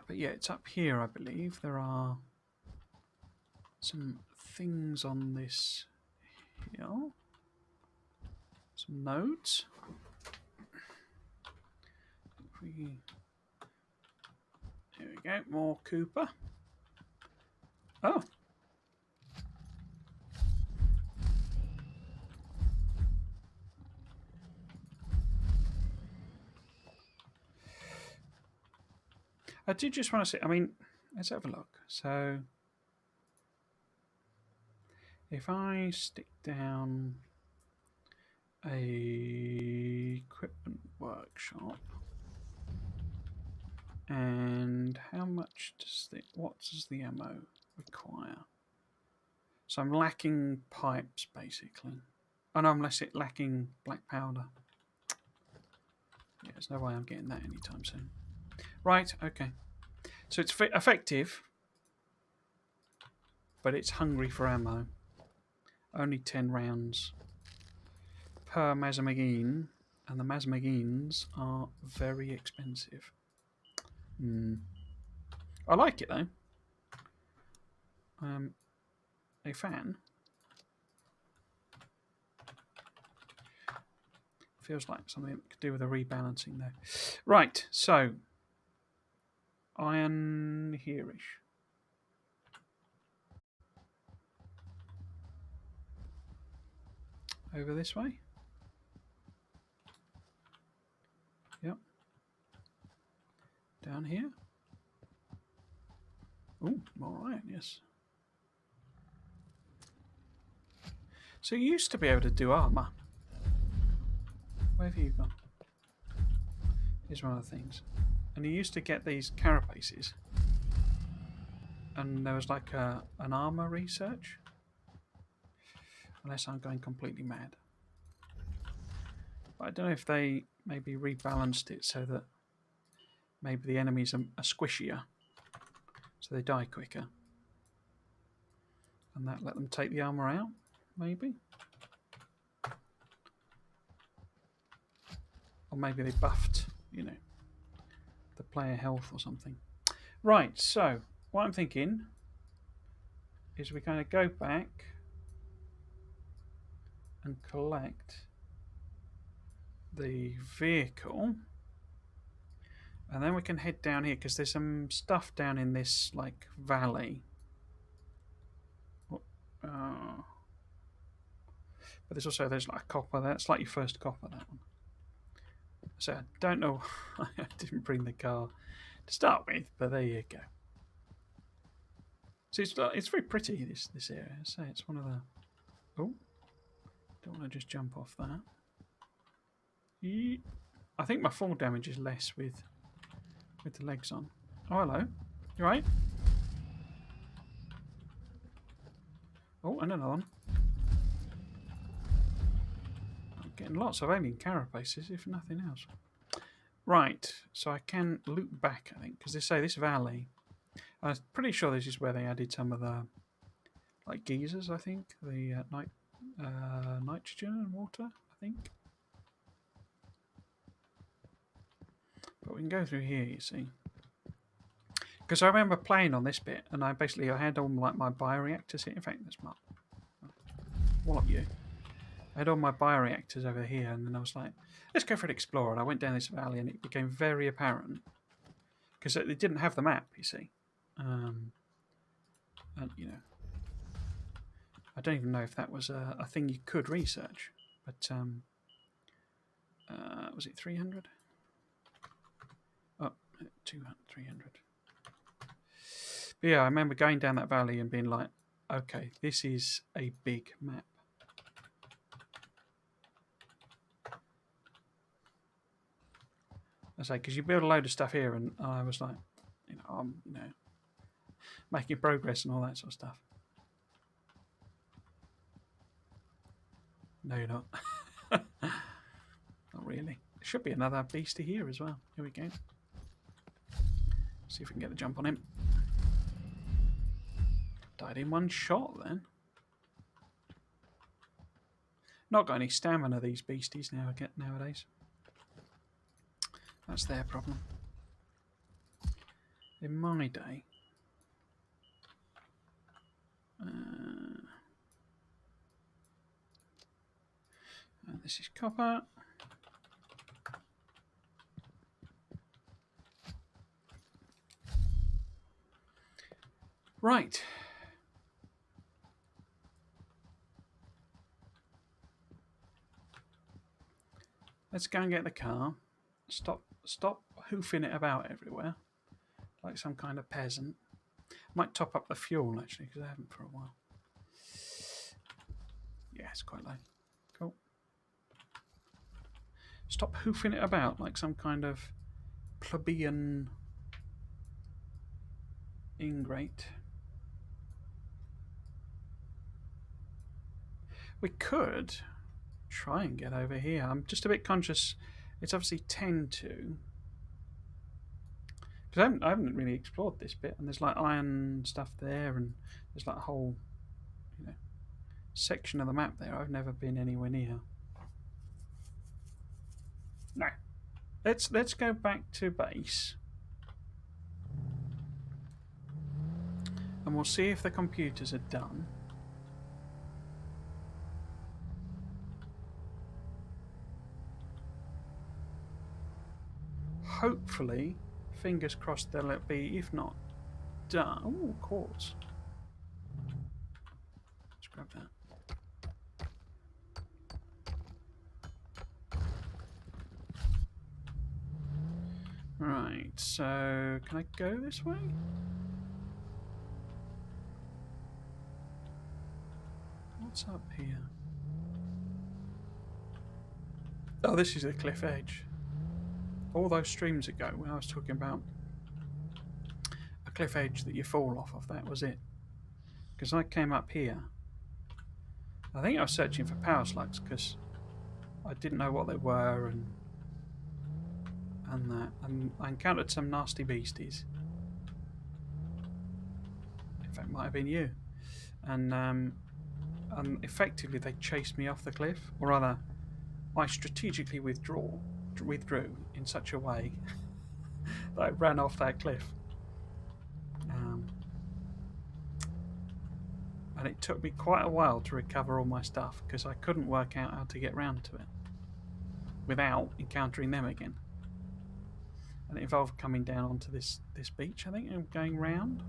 But yeah, it's up here, I believe. There are some things on this hill. Some nodes. Here we go, more Cooper. Oh. I do just want to see, I mean, let's have a look. So, if I stick down a equipment workshop, and how much does what does the ammo require? So I'm lacking pipes, basically. Oh no, I'm lacking black powder. Yeah, there's no way I'm getting that anytime soon. Right, okay. So it's effective, but it's hungry for ammo. Only 10 rounds per Mazamagine, and the Mazamagines are very expensive. I like it though. A fan. Feels like something that could do with a rebalancing though. Right, so iron here-ish. Over this way. Yep. Down here. Oh, more iron, yes. So you used to be able to do armour. Where have you gone? Here's one of the things. And you used to get these carapaces. And there was like an armour research. Unless I'm going completely mad. But I don't know if they maybe rebalanced it so that maybe the enemies are squishier. So they die quicker. And that let them take the armour out, maybe? Or maybe they buffed, you know, the player health or something. Right, so what I'm thinking is we kind of go back and collect the vehicle, and then we can head down here because there's some stuff down in this like valley. But there's like a copper there. It's like your first copper, that one. So I don't know. I didn't bring the car to start with, but there you go. So it's very pretty, this area. So it's one of the. Oh, don't want to just jump off that. I think my fall damage is less with the legs on. Oh, hello. You right? Oh, and another one. I'm getting lots of alien carapaces, if nothing else. Right, so I can loop back, I think, because they say this valley. I'm pretty sure this is where they added some of the like geysers, I think. The nitrogen and water, I think. But we can go through here, you see. Because I remember playing on this bit, and I had all like my bioreactors here. In fact, that's my what you. I had all my bioreactors over here, and then I was like, let's go for an explorer. And I went down this valley, and it became very apparent because it didn't have the map, you see. And you know, I don't even know if that was a thing you could research, but was it 300? Oh, 200, 300. But yeah, I remember going down that valley and being like, okay, this is a big map. I say, because you build a load of stuff here, and I was like, I'm making progress and all that sort of stuff. No, you're not. Not really. There should be another beastie here as well. Here we go. See if we can get the jump on him. Died in one shot then. Not got any stamina, these beasties nowadays. That's their problem. In my day, this is copper. Right. Let's go and get the car. Stop hoofing it about everywhere like some kind of peasant. Might top up the fuel actually because I haven't for a while. Yeah, it's quite low. Cool. Stop hoofing it about like some kind of plebeian ingrate. We could try and get over here. I'm just a bit conscious. It's obviously 10 to. Because I haven't really explored this bit, and there's like iron stuff there, and there's like a whole, section of the map there I've never been anywhere near. No, let's go back to base, and we'll see if the computers are done. Hopefully, fingers crossed, they'll be, if not done. Oh, quartz. Let's grab that. Right, so can I go this way? What's up here? Oh, this is the cliff edge. All those streams ago, when I was talking about a cliff edge that you fall off of, that was it. Because I came up here. I think I was searching for power slugs because I didn't know what they were and that. And I encountered some nasty beasties. In fact, it might have been you. And effectively they chased me off the cliff. Or rather, I strategically withdrew in such a way that I ran off that cliff. And it took me quite a while to recover all my stuff because I couldn't work out how to get round to it without encountering them again. And it involved coming down onto this beach, I think, and going round.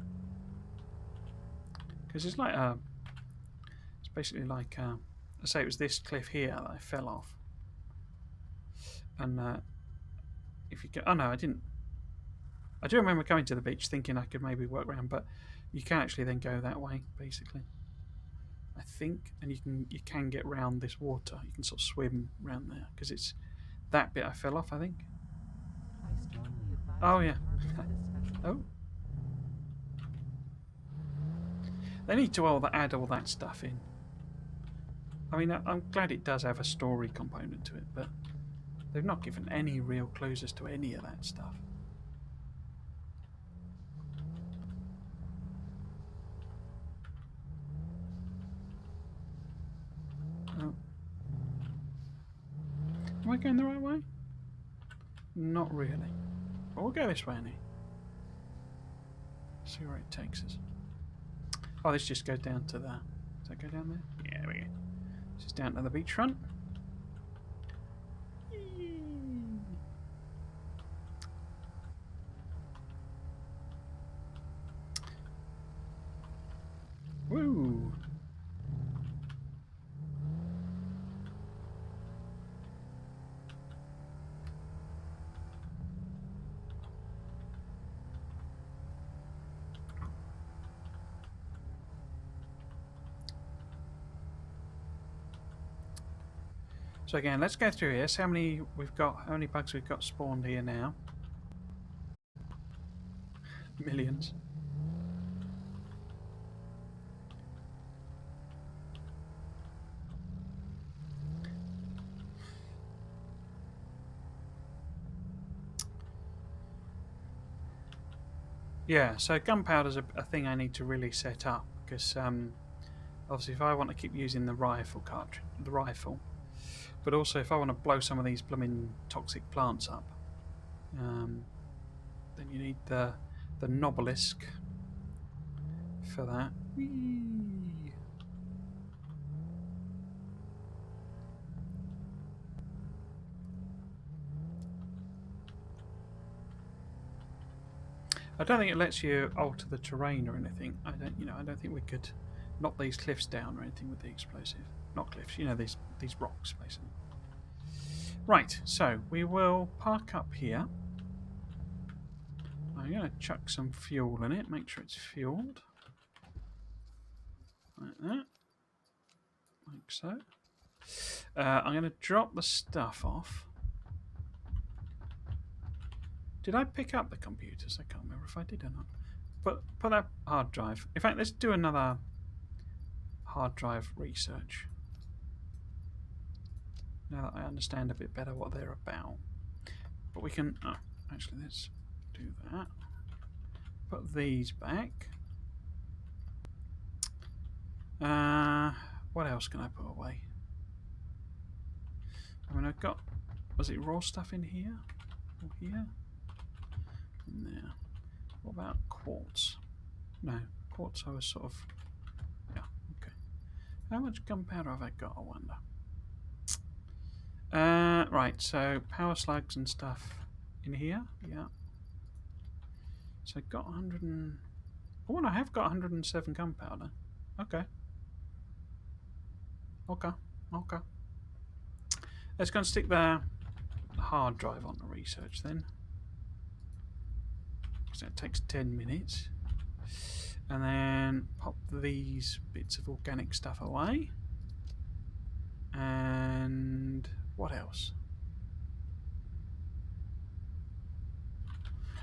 Because it's like it's basically like I say, it was this cliff here that I fell off. And if you go, oh no, I didn't. I do remember coming to the beach thinking I could maybe work around, but you can actually then go that way, basically. I think, and you can get round this water. You can sort of swim round there because it's that bit I fell off, I think. Oh yeah. Oh. They need to add all that stuff in. I mean, I'm glad it does have a story component to it, but they've not given any real clues as to any of that stuff. Oh. Am I going the right way? Not really. But we'll go this way, Annie. See where it takes us. Oh, this just goes down to the... Does that go down there? Yeah, there we go. This is down to the beachfront. Woo! So again, let's go through here. See how many we've got. How many bugs we've got spawned here now? Millions. Yeah, so gunpowder's a thing I need to really set up because obviously if I want to keep using the rifle but also if I want to blow some of these blooming toxic plants up, then you need the Nobelisk for that. Whee! I don't think it lets you alter the terrain or anything. I don't think we could knock these cliffs down or anything with the explosive. Not cliffs, these rocks basically. Right, so we will park up here. I'm going to chuck some fuel in it, make sure it's fueled. Like that. Like so. I'm going to drop the stuff off. Did I pick up the computers? I can't remember if I did or not. Put that hard drive. In fact, let's do another hard drive research. Now that I understand a bit better what they're about. But we can... Oh, actually, let's do that. Put these back. What else can I put away? I mean, I've got... Was it raw stuff in here? Or here? In there. What about quartz? No, quartz I was sort of... Yeah, okay. How much gunpowder have I got, I wonder? Right, so power slugs and stuff in here, yeah. So I got 100 and... Oh, and I have got 107 gunpowder. Okay. Okay. Let's go and stick the hard drive on the research then. So it takes 10 minutes. And then pop these bits of organic stuff away. And what else?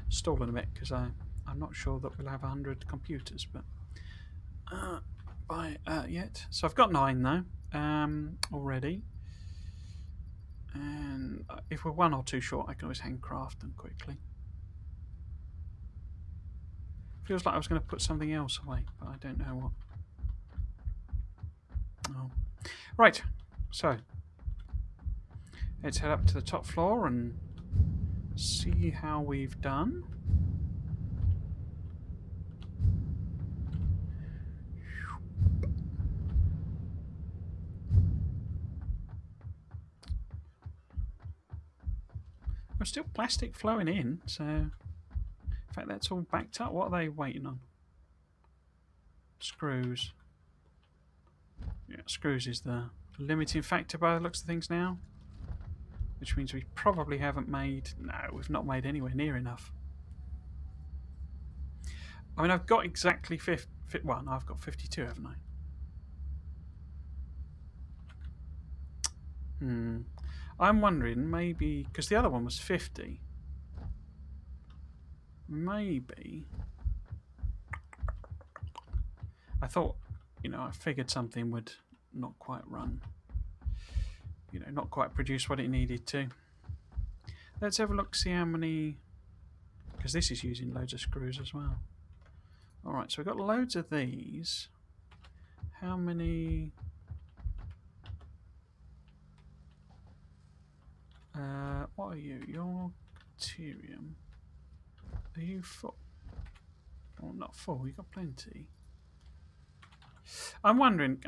Stall in a bit because I'm not sure that we'll have 100 computers, but yet. So I've got 9 though already. And if we're 1 or 2 short, I can always handcraft them quickly. Feels like I was going to put something else away, but I don't know what. Oh. Right, so let's head up to the top floor and see how we've done. There's still plastic flowing in, so in fact that's all backed up. What are they waiting on? Screws. Yeah, screws is the limiting factor by the looks of things now. Which means we probably haven't made... No, we've not made anywhere near enough. I mean, I've got exactly 50... Well, no, I've got 52, haven't I? I'm wondering, maybe... Because the other one was 50. Maybe... I thought, I figured something would not quite run. Not quite produce what it needed to. Let's have a look, see how many... Because this is using loads of screws as well. Alright, so we've got loads of these. How many... what are you? You're deuterium. Are you full? Oh, not full, you've got plenty. I'm wondering...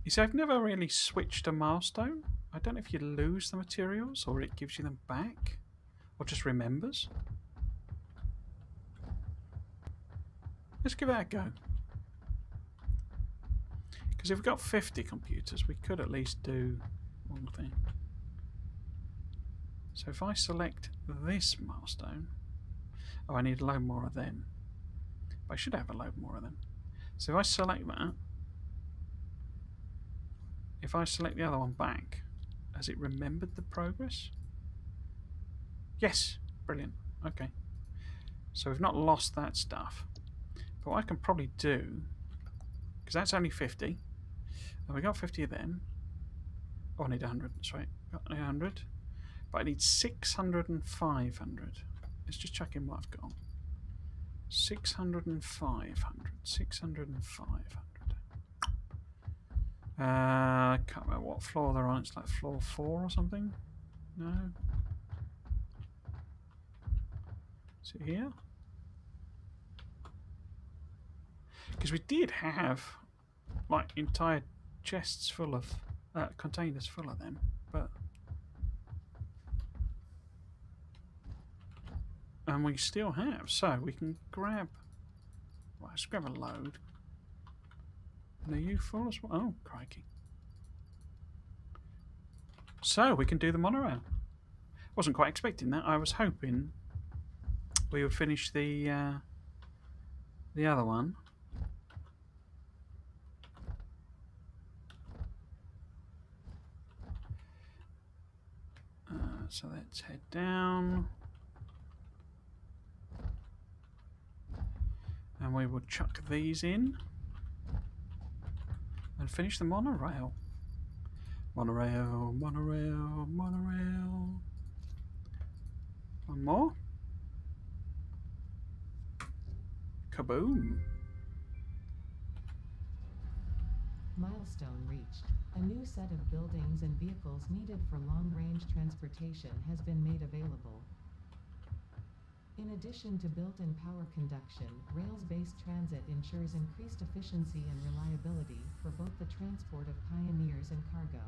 you see, I've never really switched a milestone. I don't know if you lose the materials or it gives you them back or just remembers. Let's give that a go. Because if we've got 50 computers, we could at least do one thing. So if I select this milestone... Oh, I need a load more of them. But I should have a load more of them. So if I select that... If I select the other one back Has it remembered the progress? Yes. Brilliant. Okay. So we've not lost that stuff. But what I can probably do, because that's only 50, and we got 50 of them. Oh, I need 100. That's right. Got 100. But I need 600 and 500. Let's just check in what I've got. 600 and 500. 600 and 500. I can't remember what floor they're on. It's like floor 4 or something. No. Is it here? Because we did have like entire chests full of containers full of them, but and we still have. So we can grab. Well, let's grab a load. And are you full as well? Oh, crikey! So we can do the monorail. Wasn't quite expecting that. I was hoping we would finish the other one. So let's head down. And we will chuck these in. And finish the monorail. Monorail, monorail, monorail. One more. Kaboom. Milestone reached. A new set of buildings and vehicles needed for long-range transportation has been made available. In addition to built-in power conduction, rails-based transit ensures increased efficiency and reliability for both the transport of pioneers and cargo.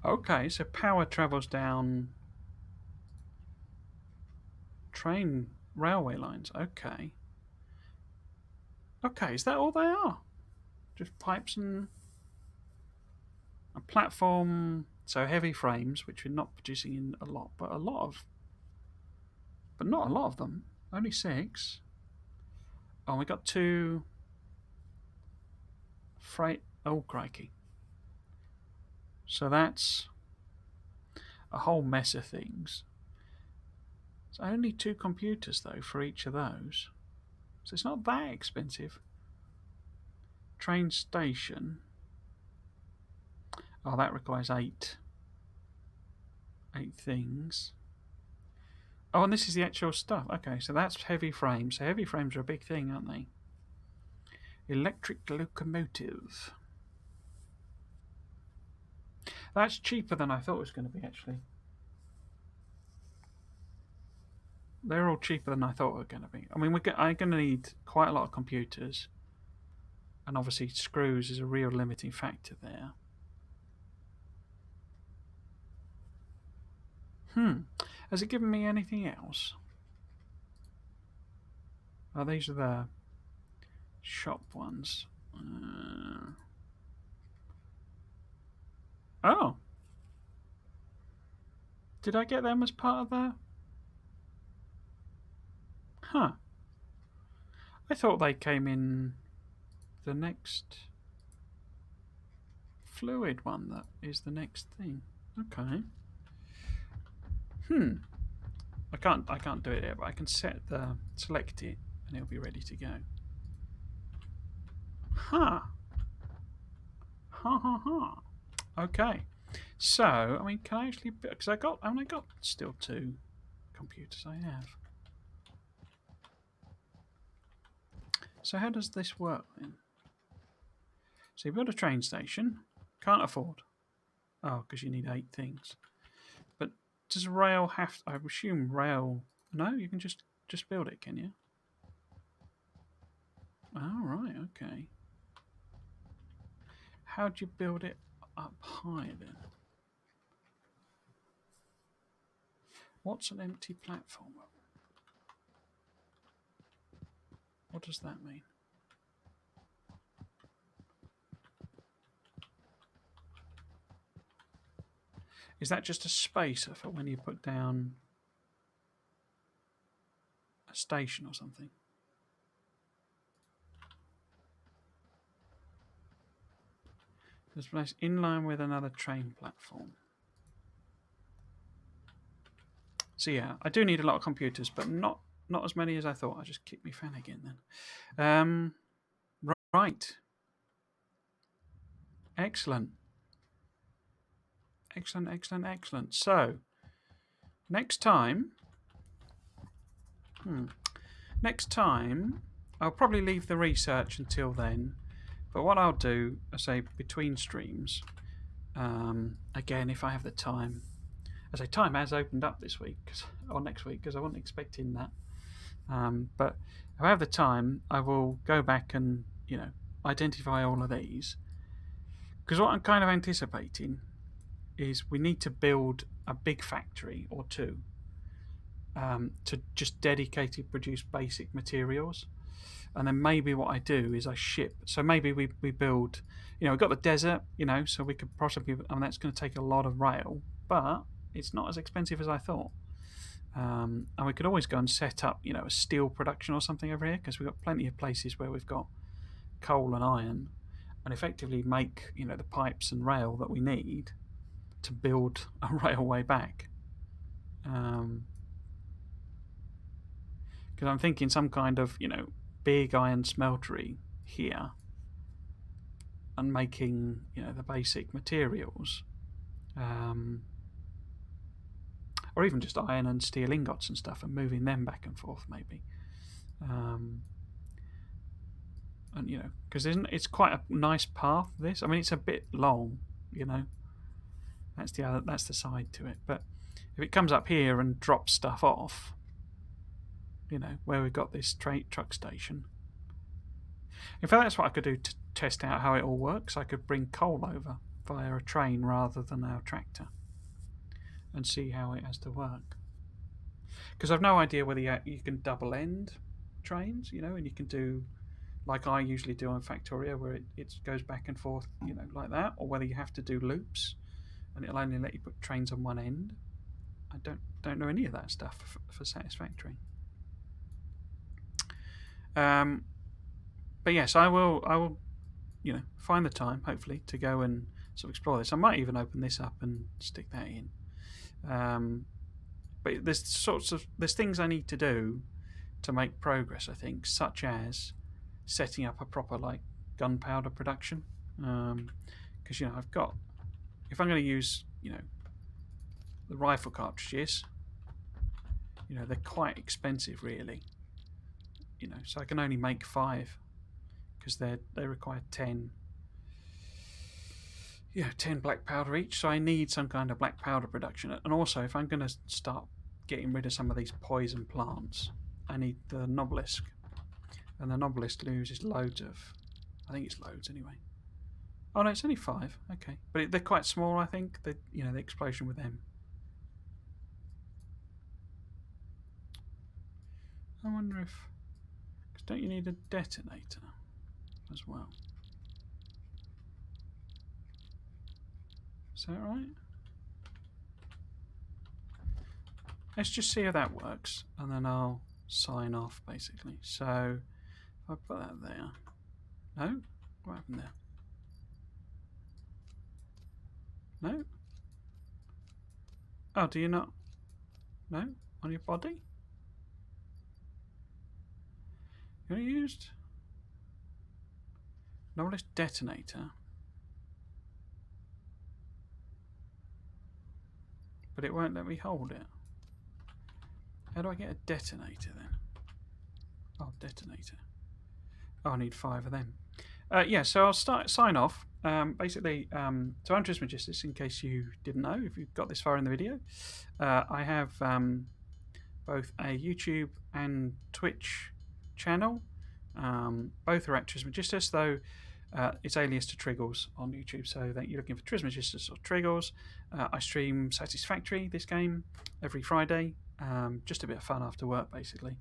Okay, so power travels down train railway lines. Okay. Okay, is that all they are? Just pipes and a platform. So heavy frames, which we're not producing in a lot, but a lot of. But not a lot of them. Only 6. Oh, we got 2 freight. Oh, crikey. So that's a whole mess of things. It's only 2 computers, though, for each of those. So it's not that expensive. Train station. Oh, that requires 8 things. Oh, and this is the actual stuff. Okay, so that's heavy frames. So heavy frames are a big thing, aren't they? Electric locomotive. That's cheaper than I thought it was going to be, actually. They're all cheaper than I thought they were going to be. I mean, I'm going to need quite a lot of computers. And obviously screws is a real limiting factor there. Has it given me anything else? Oh, these are the shop ones. Oh. Did I get them as part of the... Huh. I thought they came in the next fluid one that is the next thing. Okay. I can't do it here, but I can select it and it'll be ready to go. Huh. Ha ha ha. Okay. So, I mean, can I actually, because I got still 2 computers I have. So how does this work then? So you build a train station, can't afford. Oh, because you need 8 things. But does rail have, I assume rail, no, you can just build it, can you? Oh, right, okay. How do you build it up high then? What's an empty platform? What does that mean? Is that just a spacer for when you put down a station or something? This place in line with another train platform. So yeah, I do need a lot of computers, but not as many as I thought. I just kicked my fan again then. Right. Excellent. Excellent. So next time, I'll probably leave the research until then. But what I'll do, I say between streams, again, if I have the time. I say time has opened up this week or next week because I wasn't expecting that. But if I have the time, I will go back and identify all of these. Because what I'm kind of anticipating is we need to build a big factory or two to just dedicatedly produce basic materials. And then maybe what I do is I ship. So maybe we build, we've got the desert, so we could possibly, that's going to take a lot of rail, but it's not as expensive as I thought. And we could always go and set up, a steel production or something over here because we've got plenty of places where we've got coal and iron and effectively make, the pipes and rail that we need to build a railway back. Because I'm thinking some kind of, big iron smeltery here and making, the basic materials. Or even just iron and steel ingots and stuff and moving them back and forth maybe. And, because it's quite a nice path, this. I mean, it's a bit long, That's the side to it. But if it comes up here and drops stuff off, where we've got this truck station. In fact, that's what I could do to test out how it all works. I could bring coal over via a train rather than our tractor and see how it has to work. Because I've no idea whether you can double end trains, and you can do like I usually do on Factorio, where it goes back and forth, like that, or whether you have to do loops and it'll only let you put trains on one end. I don't know any of that stuff for Satisfactory. But yes, I will, find the time hopefully to go and sort of explore this. I might even open this up and stick that in. But there's things I need to do to make progress, I think, such as setting up a proper gunpowder production. Because I've got, if I'm going to use the rifle cartridges, they're quite expensive really. So I can only make 5 because they require 10 black powder each. So I need some kind of black powder production. And also, if I'm going to start getting rid of some of these poison plants, I need the Nobelisk. And the Nobelisk loses loads of, I think it's loads anyway. Oh no, it's only 5. Okay, but they're quite small. I think the explosion with them. I wonder if, because don't you need a detonator as well? Is that right? Let's just see how that works, and then I'll sign off basically. So if I put that there, no, what happened there? No. Oh, do you not? No, on your body. You only used Knowledge detonator, but it won't let me hold it. How do I get a detonator then? Oh, detonator. Oh, I need 5 of them. Yeah, so I'll sign off. Basically, so I'm Trismegistus, in case you didn't know, if you've got this far in the video. I have both a YouTube and Twitch channel. Both are at Trismegistus, though it's alias to Triggles on YouTube, so that you're looking for Trismegistus or Triggles. I stream Satisfactory, this game, every Friday. Just a bit of fun after work, basically,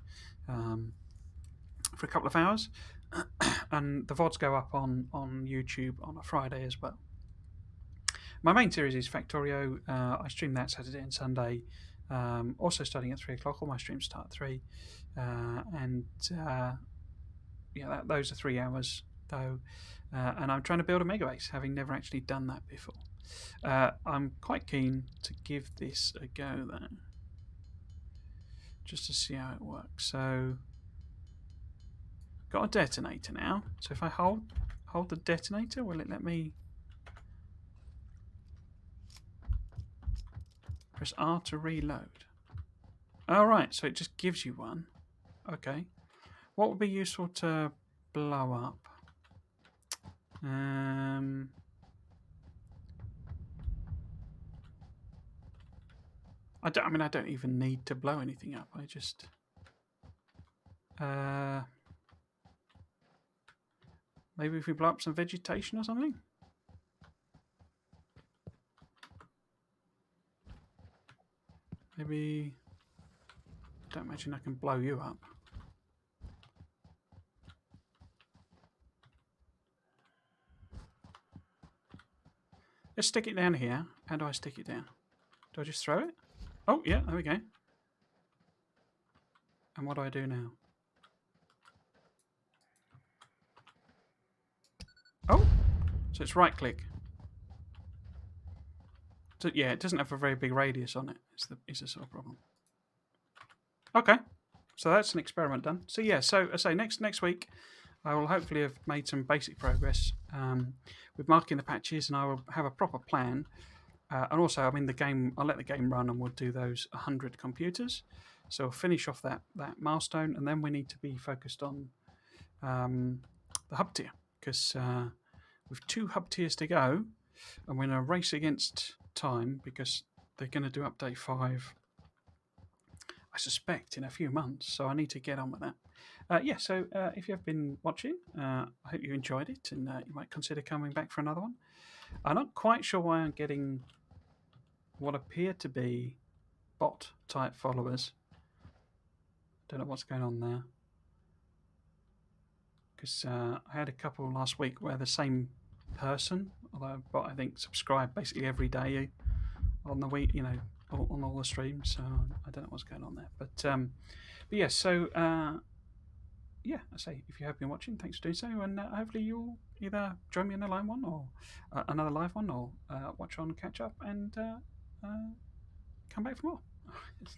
for a couple of hours. And the VODs go up on YouTube on a Friday as well. My main series is Factorio. I stream that Saturday and Sunday. Also starting at 3 o'clock. All my streams start at 3. Yeah, those are 3 hours though, and I'm trying to build a mega base, having never actually done that before. I'm quite keen to give this a go, though, just to see how it works. So, got a detonator now. So if I hold the detonator, will it let me press R to reload? All right, so it just gives you one. Okay, what would be useful to blow up? I don't even need to blow anything up. I just maybe if we blow up some vegetation or something. Maybe. Don't imagine I can blow you up. Let's stick it down here. How do I stick it down? Do I just throw it? Oh, yeah, there we go. And what do I do now? Oh, so it's right click. So, yeah, it doesn't have a very big radius on it. It's the sort of problem. Okay, so that's an experiment done. So yeah, so I say next week, I will hopefully have made some basic progress with marking the patches, and I will have a proper plan. And also, I mean, the game. I'll let the game run, and we'll do those 100 computers. So we'll finish off that milestone, and then we need to be focused on the hub tier, because with 2 hub tiers to go, and we're in a race against time because they're going to do update 5. I suspect in a few months, so I need to get on with that. Yeah, so if you have been watching, I hope you enjoyed it, and you might consider coming back for another one. I'm not quite sure why I'm getting what appear to be bot type followers. Don't know what's going on there, because I had a couple last week where the same person, although bot, I think, subscribed basically every day on the week, on all the streams. So I don't know what's going on there, but yeah. So yeah, I say if you have been watching, thanks for doing so, and hopefully you'll either join me in a live one or another live one, or watch on, catch up, and come back for more.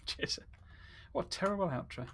Cheers. What a terrible outro.